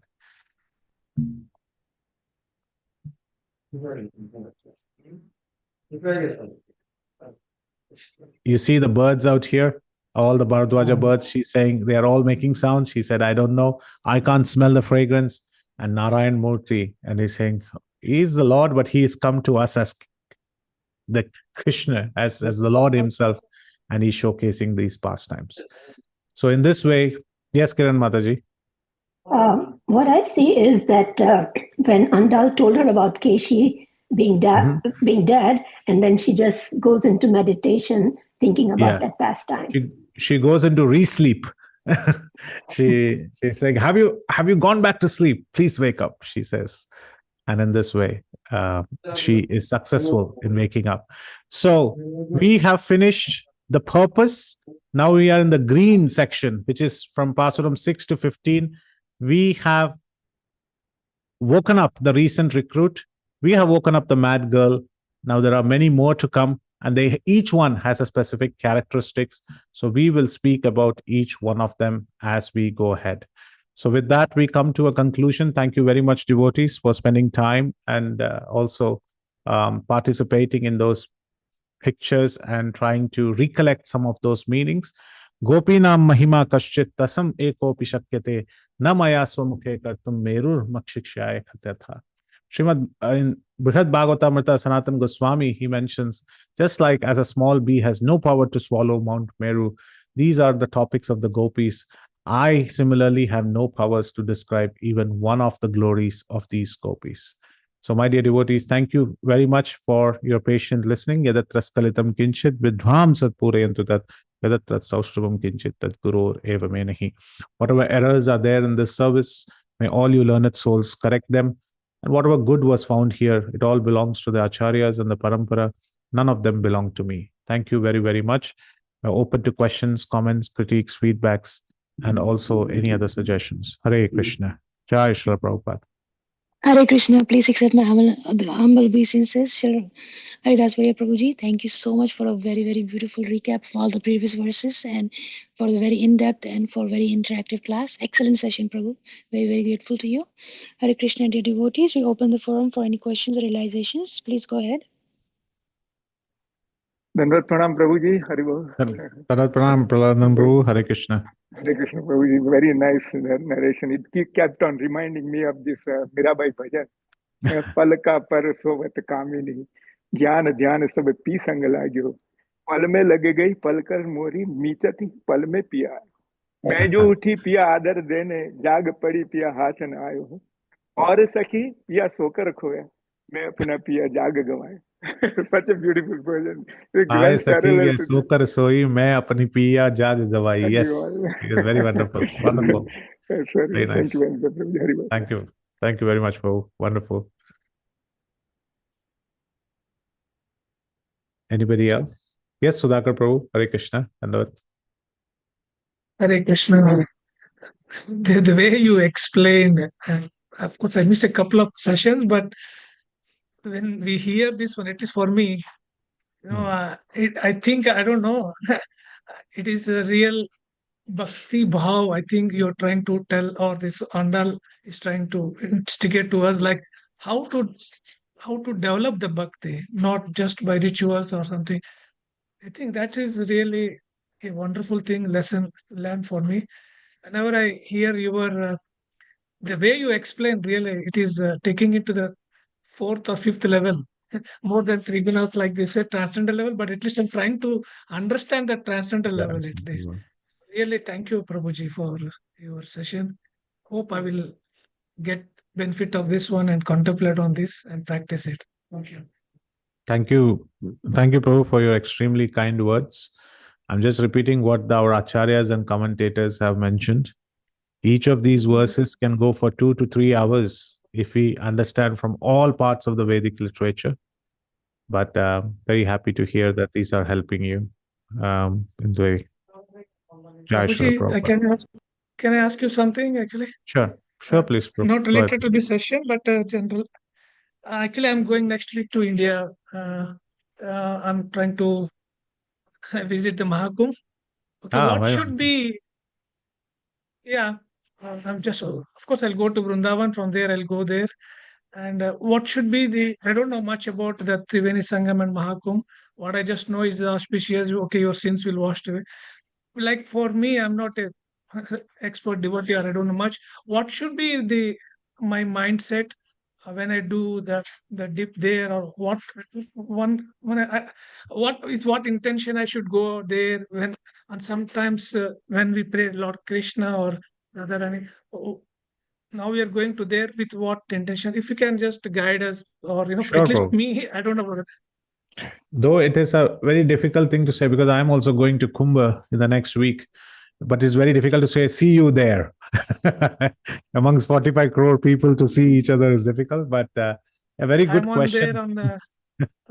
[SPEAKER 4] You see the birds out here, all the Bharadwaja birds. She's saying they are all making sounds. She said, I don't know. I can't smell the fragrance. And Narayan Murthy, and he's saying, he is the Lord, but he has come to us as the Krishna, as the Lord himself, and he's showcasing these pastimes. So in this way, yes, Kiran Mataji.
[SPEAKER 7] What I see is that when Andal told her about Keshi being dead, and then she just goes into meditation thinking about that pastime.
[SPEAKER 4] She goes into re-sleep. She's like, have you gone back to sleep? Please wake up, she says. And in this way, she is successful in waking up. So we have finished the purpose. Now we are in the green section, which is from Pasuram 6 to 15. We have woken up the recent recruit. We have woken up the mad girl. Now there are many more to come, and each one has a specific characteristics. So we will speak about each one of them as we go ahead. So with that, we come to a conclusion. Thank you very much, devotees, for spending time and also participating in those pictures and trying to recollect some of those meanings. Gopinam mahima kaschit tasam ekopi shakyate na maya swamukhe kartum merur makshikshaya khatyatha. Srimad in Brihad Bhagavatamrita Sanatan Goswami, he mentions, just like as a small bee has no power to swallow Mount Meru, these are the topics of the gopis. I similarly have no powers to describe even one of the glories of these gopis. So, my dear devotees, thank you very much for your patient listening. Yadatraskalitam kinchit vidhvam satpureyantu tat yadatrat saushravam kinchit tat gurur eva me nahi. Whatever errors are there in this service, may all you learned souls correct them. And whatever good was found here, it all belongs to the acharyas and the parampara. None of them belong to me. Thank you very, very much. We're open to questions, comments, critiques, feedbacks, and also any other suggestions. Hare Krishna. Jai Srila Prabhupada.
[SPEAKER 3] Hare Krishna, please accept my humble obeisances. Shri Haridas Varya Prabhuji, thank you so much for a very, very beautiful recap of all the previous verses and for the very in-depth and for very interactive class. Excellent session, Prabhu. Very, very grateful to you. Hare Krishna, dear devotees, we open the forum for any questions or realizations. Please go ahead.
[SPEAKER 11] Dandavat Pranam Prabhuji, Hari Bol.
[SPEAKER 4] Dandavat Pranam Prabhu, Hare Krishna.
[SPEAKER 11] Hare Krishna Prabhuji, very nice narration. It kept on reminding me of this Mirabai bhajan. Palka par sovat kamini, jnana dhyan sab pee sang lagyo. पल में लगे गई पलकर मोरी मीचती पल में पिया मैं जो उठी पिया आदर देने जाग पड़ी पिया हाथ न आयो हूँ और सखी पिया सोकर खोया मैं अपना पिया जाग गवाए such a beautiful version.
[SPEAKER 4] आए सखी के सोकर सोई मैं अपनी पिया जाग गवाई. Yes, it is very wonderful. Wonderful. Very nice. Thank you. Thank you very much, Prabhu. Wonderful. Anybody else? Yes, Sudhakar Prabhu. Hare Krishna.
[SPEAKER 10] Hare Krishna. The way you explain, of course, I missed a couple of sessions, but when we hear this one, at least for me, I think, I don't know, it is a real bhakti bhav. I think you're trying to tell, or this Andal is trying to instigate to us, like how to develop the bhakti, not just by rituals or something. I think that is really a wonderful lesson learned for me. Whenever I hear your the way you explain, really, it is taking it to the 4th or 5th level, more than Frigunas like this, transcendental level. But at least I'm trying to understand the transcendental level at least. Really, thank you, Prabhuji, for your session. Hope I will get benefit of this one and contemplate on this and practice it. Thank you.
[SPEAKER 4] Thank you. Thank you, Prabhu, for your extremely kind words. I'm just repeating what our acharyas and commentators have mentioned. Each of these verses can go for 2 to 3 hours if we understand from all parts of the Vedic literature. But very happy to hear that these are helping you in the way.
[SPEAKER 10] Prabhuji, can I ask you something actually?
[SPEAKER 4] Sure, please. Prabhu.
[SPEAKER 10] Not related to this session, but general. Actually, I'm going next week to India. I'm trying to visit the Mahakumbh. Okay, what should be? Yeah, I'm just. Of course, I'll go to Vrindavan. From there, I'll go there. And what should be the, I don't know much about the Triveni Sangam and Mahakumbh. What I just know is the auspicious, okay, your sins will washed away. Like for me, I'm not a expert devotee or I don't know much. What should be my mindset when I do the dip there, or what what with what intention I should go there when, and sometimes when we pray Lord Krishna or Radharani, now we are going to there with what intention? If you can just guide us, or
[SPEAKER 4] Sure,
[SPEAKER 10] at least
[SPEAKER 4] Prabhu.
[SPEAKER 10] me, I don't know about it.
[SPEAKER 4] Though it is a very difficult thing to say, because I'm also going to Kumbh in the next week, but it's very difficult to say, see you there. Amongst 45 crore people, to see each other is difficult, but a very good
[SPEAKER 10] I'm on
[SPEAKER 4] question.
[SPEAKER 10] there on the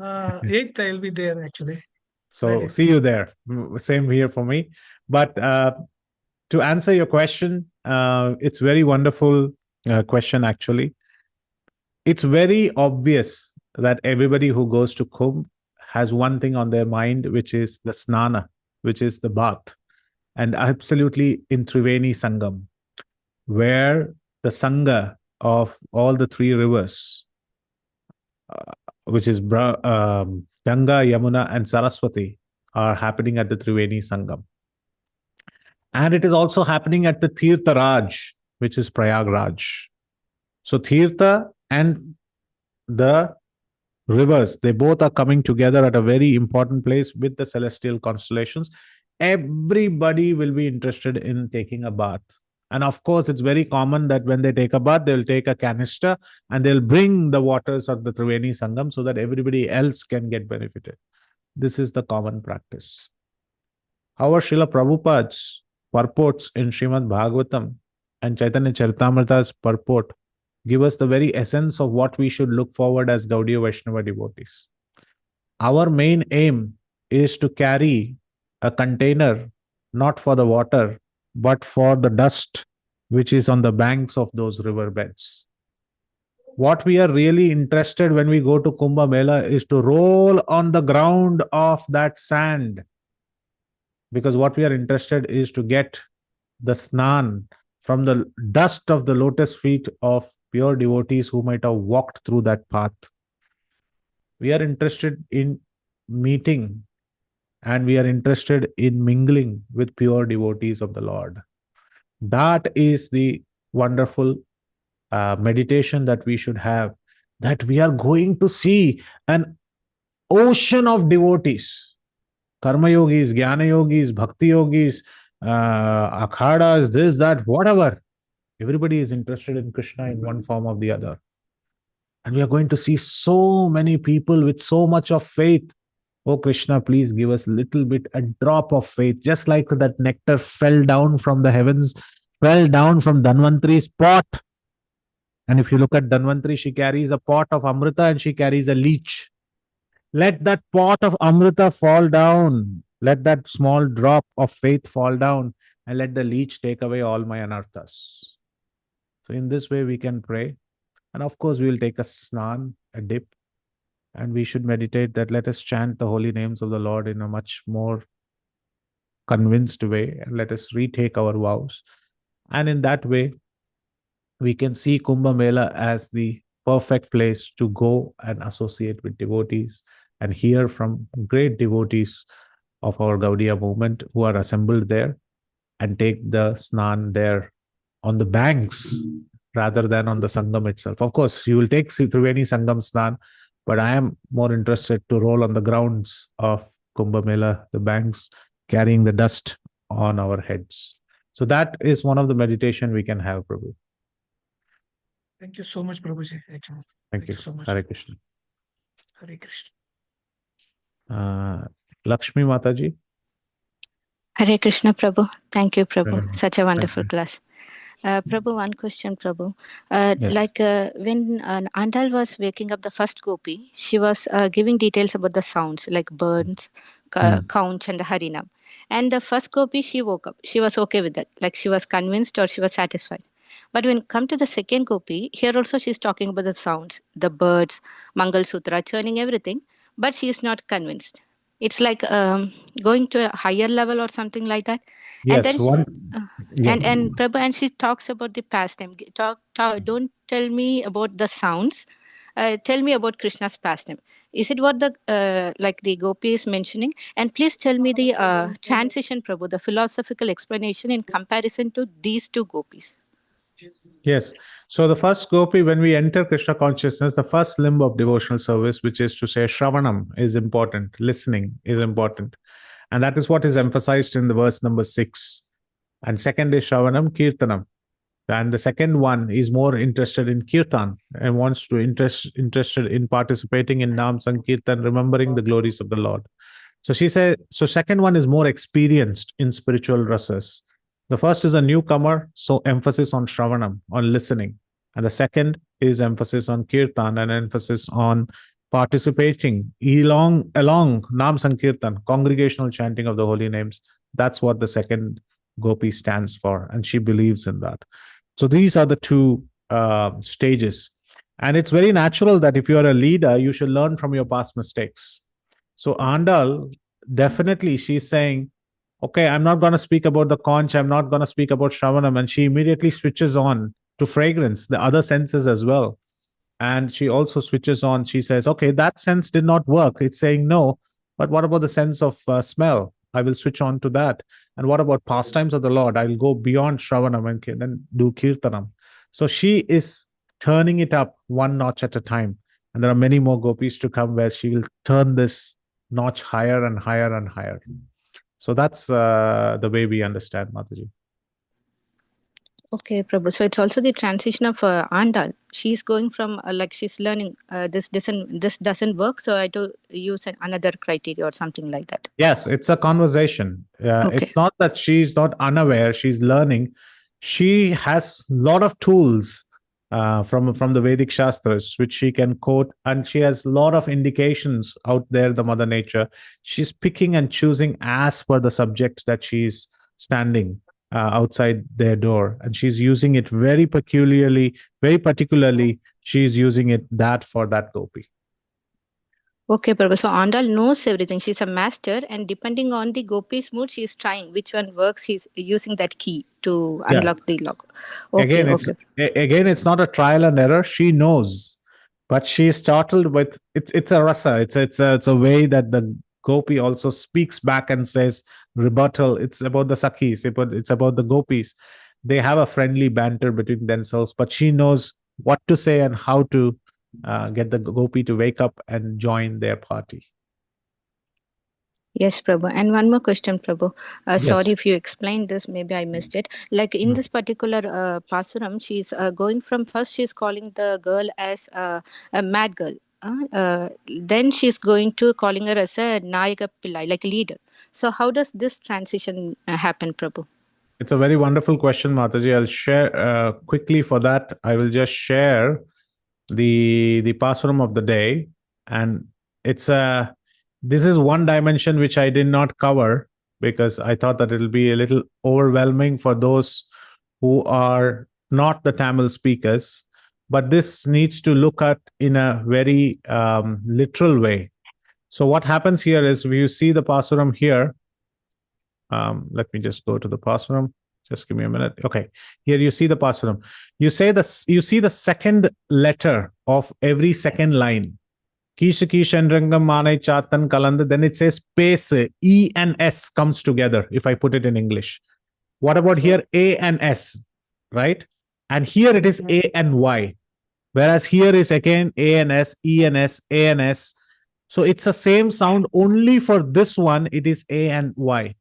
[SPEAKER 10] 8th. I'll be there actually.
[SPEAKER 4] So
[SPEAKER 10] Friday.
[SPEAKER 4] see you there. Same here for me. But to answer your question, it's very wonderful question actually. It's very obvious that everybody who goes to Kumbh has one thing on their mind, which is the snana, which is the bath, and absolutely in Triveni Sangam, where the Sangha of all the three rivers, which is Ganga, Yamuna, and Saraswati, are happening at the Triveni Sangam. And it is also happening at the Tirtha Raj, which is Prayagraj. So Tirtha and the rivers, they both are coming together at a very important place with the celestial constellations. Everybody will be interested in taking a bath. And of course, it's very common that when they take a bath, they'll take a canister and they'll bring the waters of the Triveni Sangam so that everybody else can get benefited. This is the common practice. Our Srila Prabhupada's purports in Srimad Bhagavatam and Chaitanya Charitamrita's purport give us the very essence of what we should look forward as Gaudiya Vaishnava devotees. Our main aim is to carry a container not for the water, but for the dust which is on the banks of those riverbeds. What we are really interested when we go to Kumbh Mela is to roll on the ground of that sand, because what we are interested is to get the snan from the dust of the lotus feet of pure devotees who might have walked through that path. We are interested in meeting and we are interested in mingling with pure devotees of the Lord. That is the wonderful meditation that we should have, that we are going to see an ocean of devotees, karma yogis, jnana yogis, bhakti yogis, akhadas, this, that, whatever. Everybody is interested in Krishna in one form or the other. And we are going to see so many people with so much of faith. Oh Krishna, please give us a little bit, a drop of faith, just like that nectar fell down from the heavens, fell down from Dhanvantri's pot. And if you look at Dhanvantri, she carries a pot of Amrita and she carries a leech. Let that pot of Amrita fall down. Let that small drop of faith fall down, and let the leech take away all my anarthas. So in this way, we can pray. And of course, we will take a snan, a dip, and we should meditate that let us chant the holy names of the Lord in a much more convinced way, and let us retake our vows. And in that way, we can see Kumbh Mela as the perfect place to go and associate with devotees and hear from great devotees of our Gaudiya movement who are assembled there, and take the snan there on the banks rather than on the Sangam itself. Of course, you will take Triveni Sangam snan, but I am more interested to roll on the grounds of Kumbh Mela, the banks, carrying the dust on our heads. So that is one of the meditation we can have, Prabhu.
[SPEAKER 10] Thank you so much, Prabhuji. Actually.
[SPEAKER 4] Thank you
[SPEAKER 10] so much.
[SPEAKER 4] Hare Krishna.
[SPEAKER 10] Hare Krishna.
[SPEAKER 4] Lakshmi Mataji.
[SPEAKER 12] Hare Krishna, Prabhu. Thank you, Prabhu.
[SPEAKER 4] Hare.
[SPEAKER 12] Such a wonderful
[SPEAKER 4] you.
[SPEAKER 12] class. Prabhu, one question, Prabhu.
[SPEAKER 4] Yes.
[SPEAKER 12] Like when Andal was waking up the first gopi, she was giving details about the sounds like birds, conch, and the harinam. And the first gopi, she woke up. She was okay with that. Like she was convinced or she was satisfied. But when come to the second gopi, here also she's talking about the sounds, the birds, Mangal Sutra, churning everything, but she is not convinced. It's like going to a higher level or something like that. And
[SPEAKER 4] Yes,
[SPEAKER 12] then
[SPEAKER 4] yeah.
[SPEAKER 12] and Prabhu, and she talks about the pastime. Don't tell me about the sounds. Tell me about Krishna's pastime. Is it what the like the gopi is mentioning? And please tell me the transition, Prabhu, the philosophical explanation in comparison to these two gopis.
[SPEAKER 4] Yes. So the first gopi, when we enter Krishna consciousness, the first limb of devotional service, which is to say Shravanam, is important. Listening is important. And that is what is emphasized in the verse number 6. And second is Shravanam, Kirtanam. And the second one is more interested in Kirtan and wants to interested in participating in Nam Sankirtan, remembering the glories of the Lord. So she said, so second one is more experienced in spiritual rasas. The first is a newcomer, so emphasis on Shravanam, on listening. And the second is emphasis on Kirtan and emphasis on participating along Nam Sankirtan, congregational chanting of the holy names. That's what the second gopi stands for, and she believes in that. So these are the two stages. And it's very natural that if you are a leader, you should learn from your past mistakes. So Andal, definitely she's saying, okay, I'm not going to speak about the conch, I'm not going to speak about Shravanam. And she immediately switches on to fragrance, the other senses as well. And she also switches on, she says, okay, that sense did not work. It's saying no, but what about the sense of smell? I will switch on to that. And what about pastimes of the Lord? I will go beyond Shravanam and then do Kirtanam. So she is turning it up one notch at a time. And there are many more gopis to come where she will turn this notch higher and higher and higher. So that's the way we understand Mataji.
[SPEAKER 12] Okay, Prabhu. So it's also the transition of Andal. She's going from like she's learning this doesn't work, so I have to use another criteria or something like that.
[SPEAKER 4] Yes, it's a conversation.
[SPEAKER 12] Okay.
[SPEAKER 4] It's not that she's not unaware; she's learning. She has a lot of tools from the Vedic Shastras, which she can quote, and she has a lot of indications out there. The Mother Nature, she's picking and choosing as per the subject that she's standing outside their door, and she's using it very particularly. She's using it that for that gopi.
[SPEAKER 12] Okay, Prabhu. So Andal knows everything. She's a master, and depending on the gopi's mood, she's trying which one works. She's using that key to unlock the lock. Okay,
[SPEAKER 4] Again, it's not a trial and error. She knows, but she's startled with it's a rasa. It's a way that the gopi also speaks back and says rebuttal. It's about the sakhis. It's about the gopis. They have a friendly banter between themselves, but she knows what to say and how to get the gopi to wake up and join their party.
[SPEAKER 12] Yes, Prabhu. And one more question, Prabhu.
[SPEAKER 4] Yes.
[SPEAKER 12] Sorry if you explained this, maybe I missed it. Like in this particular pasuram, she's going from first, she's calling the girl as a mad girl. Then she's going to calling her as a Nayaka Pillai, like leader. So how does this transition happen, Prabhu?
[SPEAKER 4] It's a very wonderful question, Mataji. I'll share quickly for that. I will just share the pasuram of the day, and this is one dimension which I did not cover because I thought that it'll be a little overwhelming for those who are not the Tamil speakers, but this needs to look at in a very literal way. So what happens here is you see the pasuram here. Let me just go to the pasuram. Just give me a minute. Okay, here you see the pasuram. You see the second letter of every second line. Kisha Kishandrangam Mane Chatan Kalanda. Then it says space E and S comes together. If I put it in English, what about here A and S, right? And here it is A and Y, whereas here is again A and S, E and S, A and S. So it's the same sound. Only for this one, it is A and Y.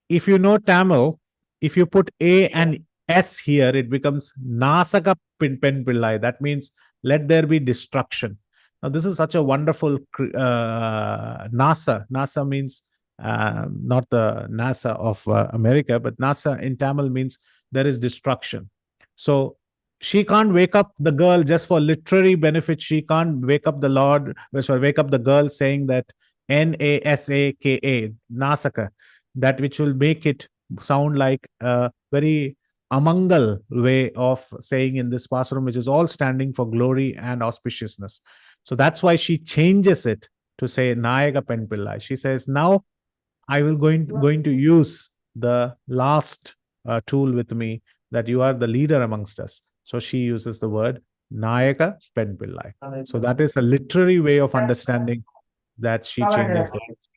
[SPEAKER 4] If you know Tamil, if you put A and S here, it becomes Nasaka Pen Pillai. That means let there be destruction. Now, this is such a wonderful NASA. NASA means not the NASA of America, but NASA in Tamil means there is destruction. So she can't wake up the girl just for literary benefit. She can't wake up the wake up the girl saying that Nasaka, Nasaka, that which will make it sound like a very amangal way of saying in this pasuram, which is all standing for glory and auspiciousness. So that's why she changes it to say Nayaka Pen Pillai. She says, now I will going to use the last tool with me, that you are the leader amongst us. So she uses the word Nayaka Pen Pillai. So that is a literary way of understanding that she changes the words.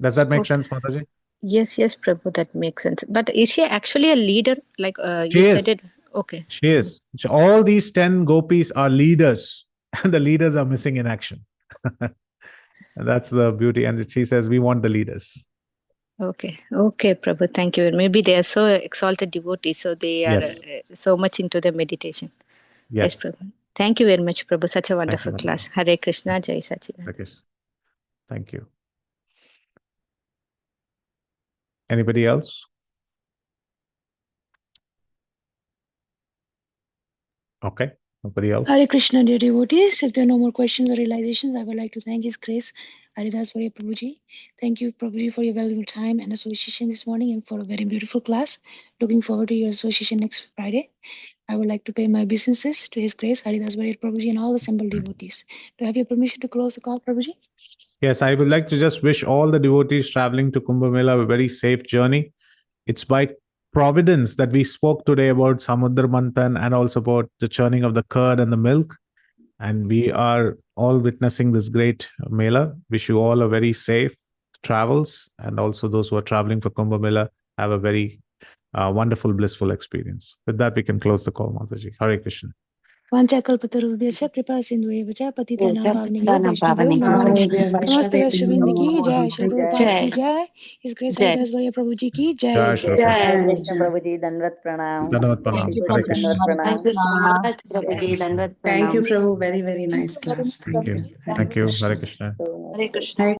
[SPEAKER 4] Does that make sense, Mataji?
[SPEAKER 12] Yes, Prabhu, that makes sense. But is she actually a leader? Like
[SPEAKER 4] She
[SPEAKER 12] you
[SPEAKER 4] is.
[SPEAKER 12] said it. Okay.
[SPEAKER 4] She is. So all these 10 gopis are leaders, and the leaders are missing in action. And that's the beauty. And she says, we want the leaders.
[SPEAKER 12] Okay, Prabhu, thank you. Maybe they are so exalted devotees, so they are so much into the meditation. Yes, Prabhu. Thank you very much, Prabhu. Such a wonderful class. Hare Krishna, Jai Sachidanand.
[SPEAKER 4] Okay. Thank you. Anybody else? Okay. Nobody else?
[SPEAKER 3] Hare Krishna, dear devotees. If there are no more questions or realizations, I would like to thank His Grace Haridas Varya Prabhuji. Thank you, Prabhuji, for your valuable time and association this morning and for a very beautiful class. Looking forward to your association next Friday. I would like to pay my obeisances to His Grace Haridas Varya Prabhuji and all the assembled devotees. Do I have your permission to close the call, Prabhuji?
[SPEAKER 4] Yes, I would like to just wish all the devotees traveling to Kumbh Mela a very safe journey. It's by providence that we spoke today about Samudra Manthan and also about the churning of the curd and the milk. And we are all witnessing this great Mela. Wish you all a very safe travels. And also those who are traveling for Kumbh Mela have a very wonderful, blissful experience. With that, we can close the call, Mataji. Hare Krishna.
[SPEAKER 3] वाञ्छाकल्पतरुभ्यश्च कृपा सिन्धुभ्येव च पतितानां पावनेभ्यो वैष्णवेभ्यो नमो नमः समस्त वैष्णववृंद की जय श्री प्रभुपाद की जय इस ग्रेस हरिदास वर्या प्रभु जी की जय
[SPEAKER 4] Jai Shri Krishna.
[SPEAKER 5] Hare Krishna, Prabhuji, Dandavat Pranam.
[SPEAKER 4] Dandavat Pranam. Hare Krishna.
[SPEAKER 5] Dandavat Pranam. Thank you so much, Prabhuji. Dandavat Pranam.
[SPEAKER 8] Thank you, Prabhu. Very, very nice class.
[SPEAKER 4] Thank you. Thank you. Hare Krishna.
[SPEAKER 6] Hare Krishna.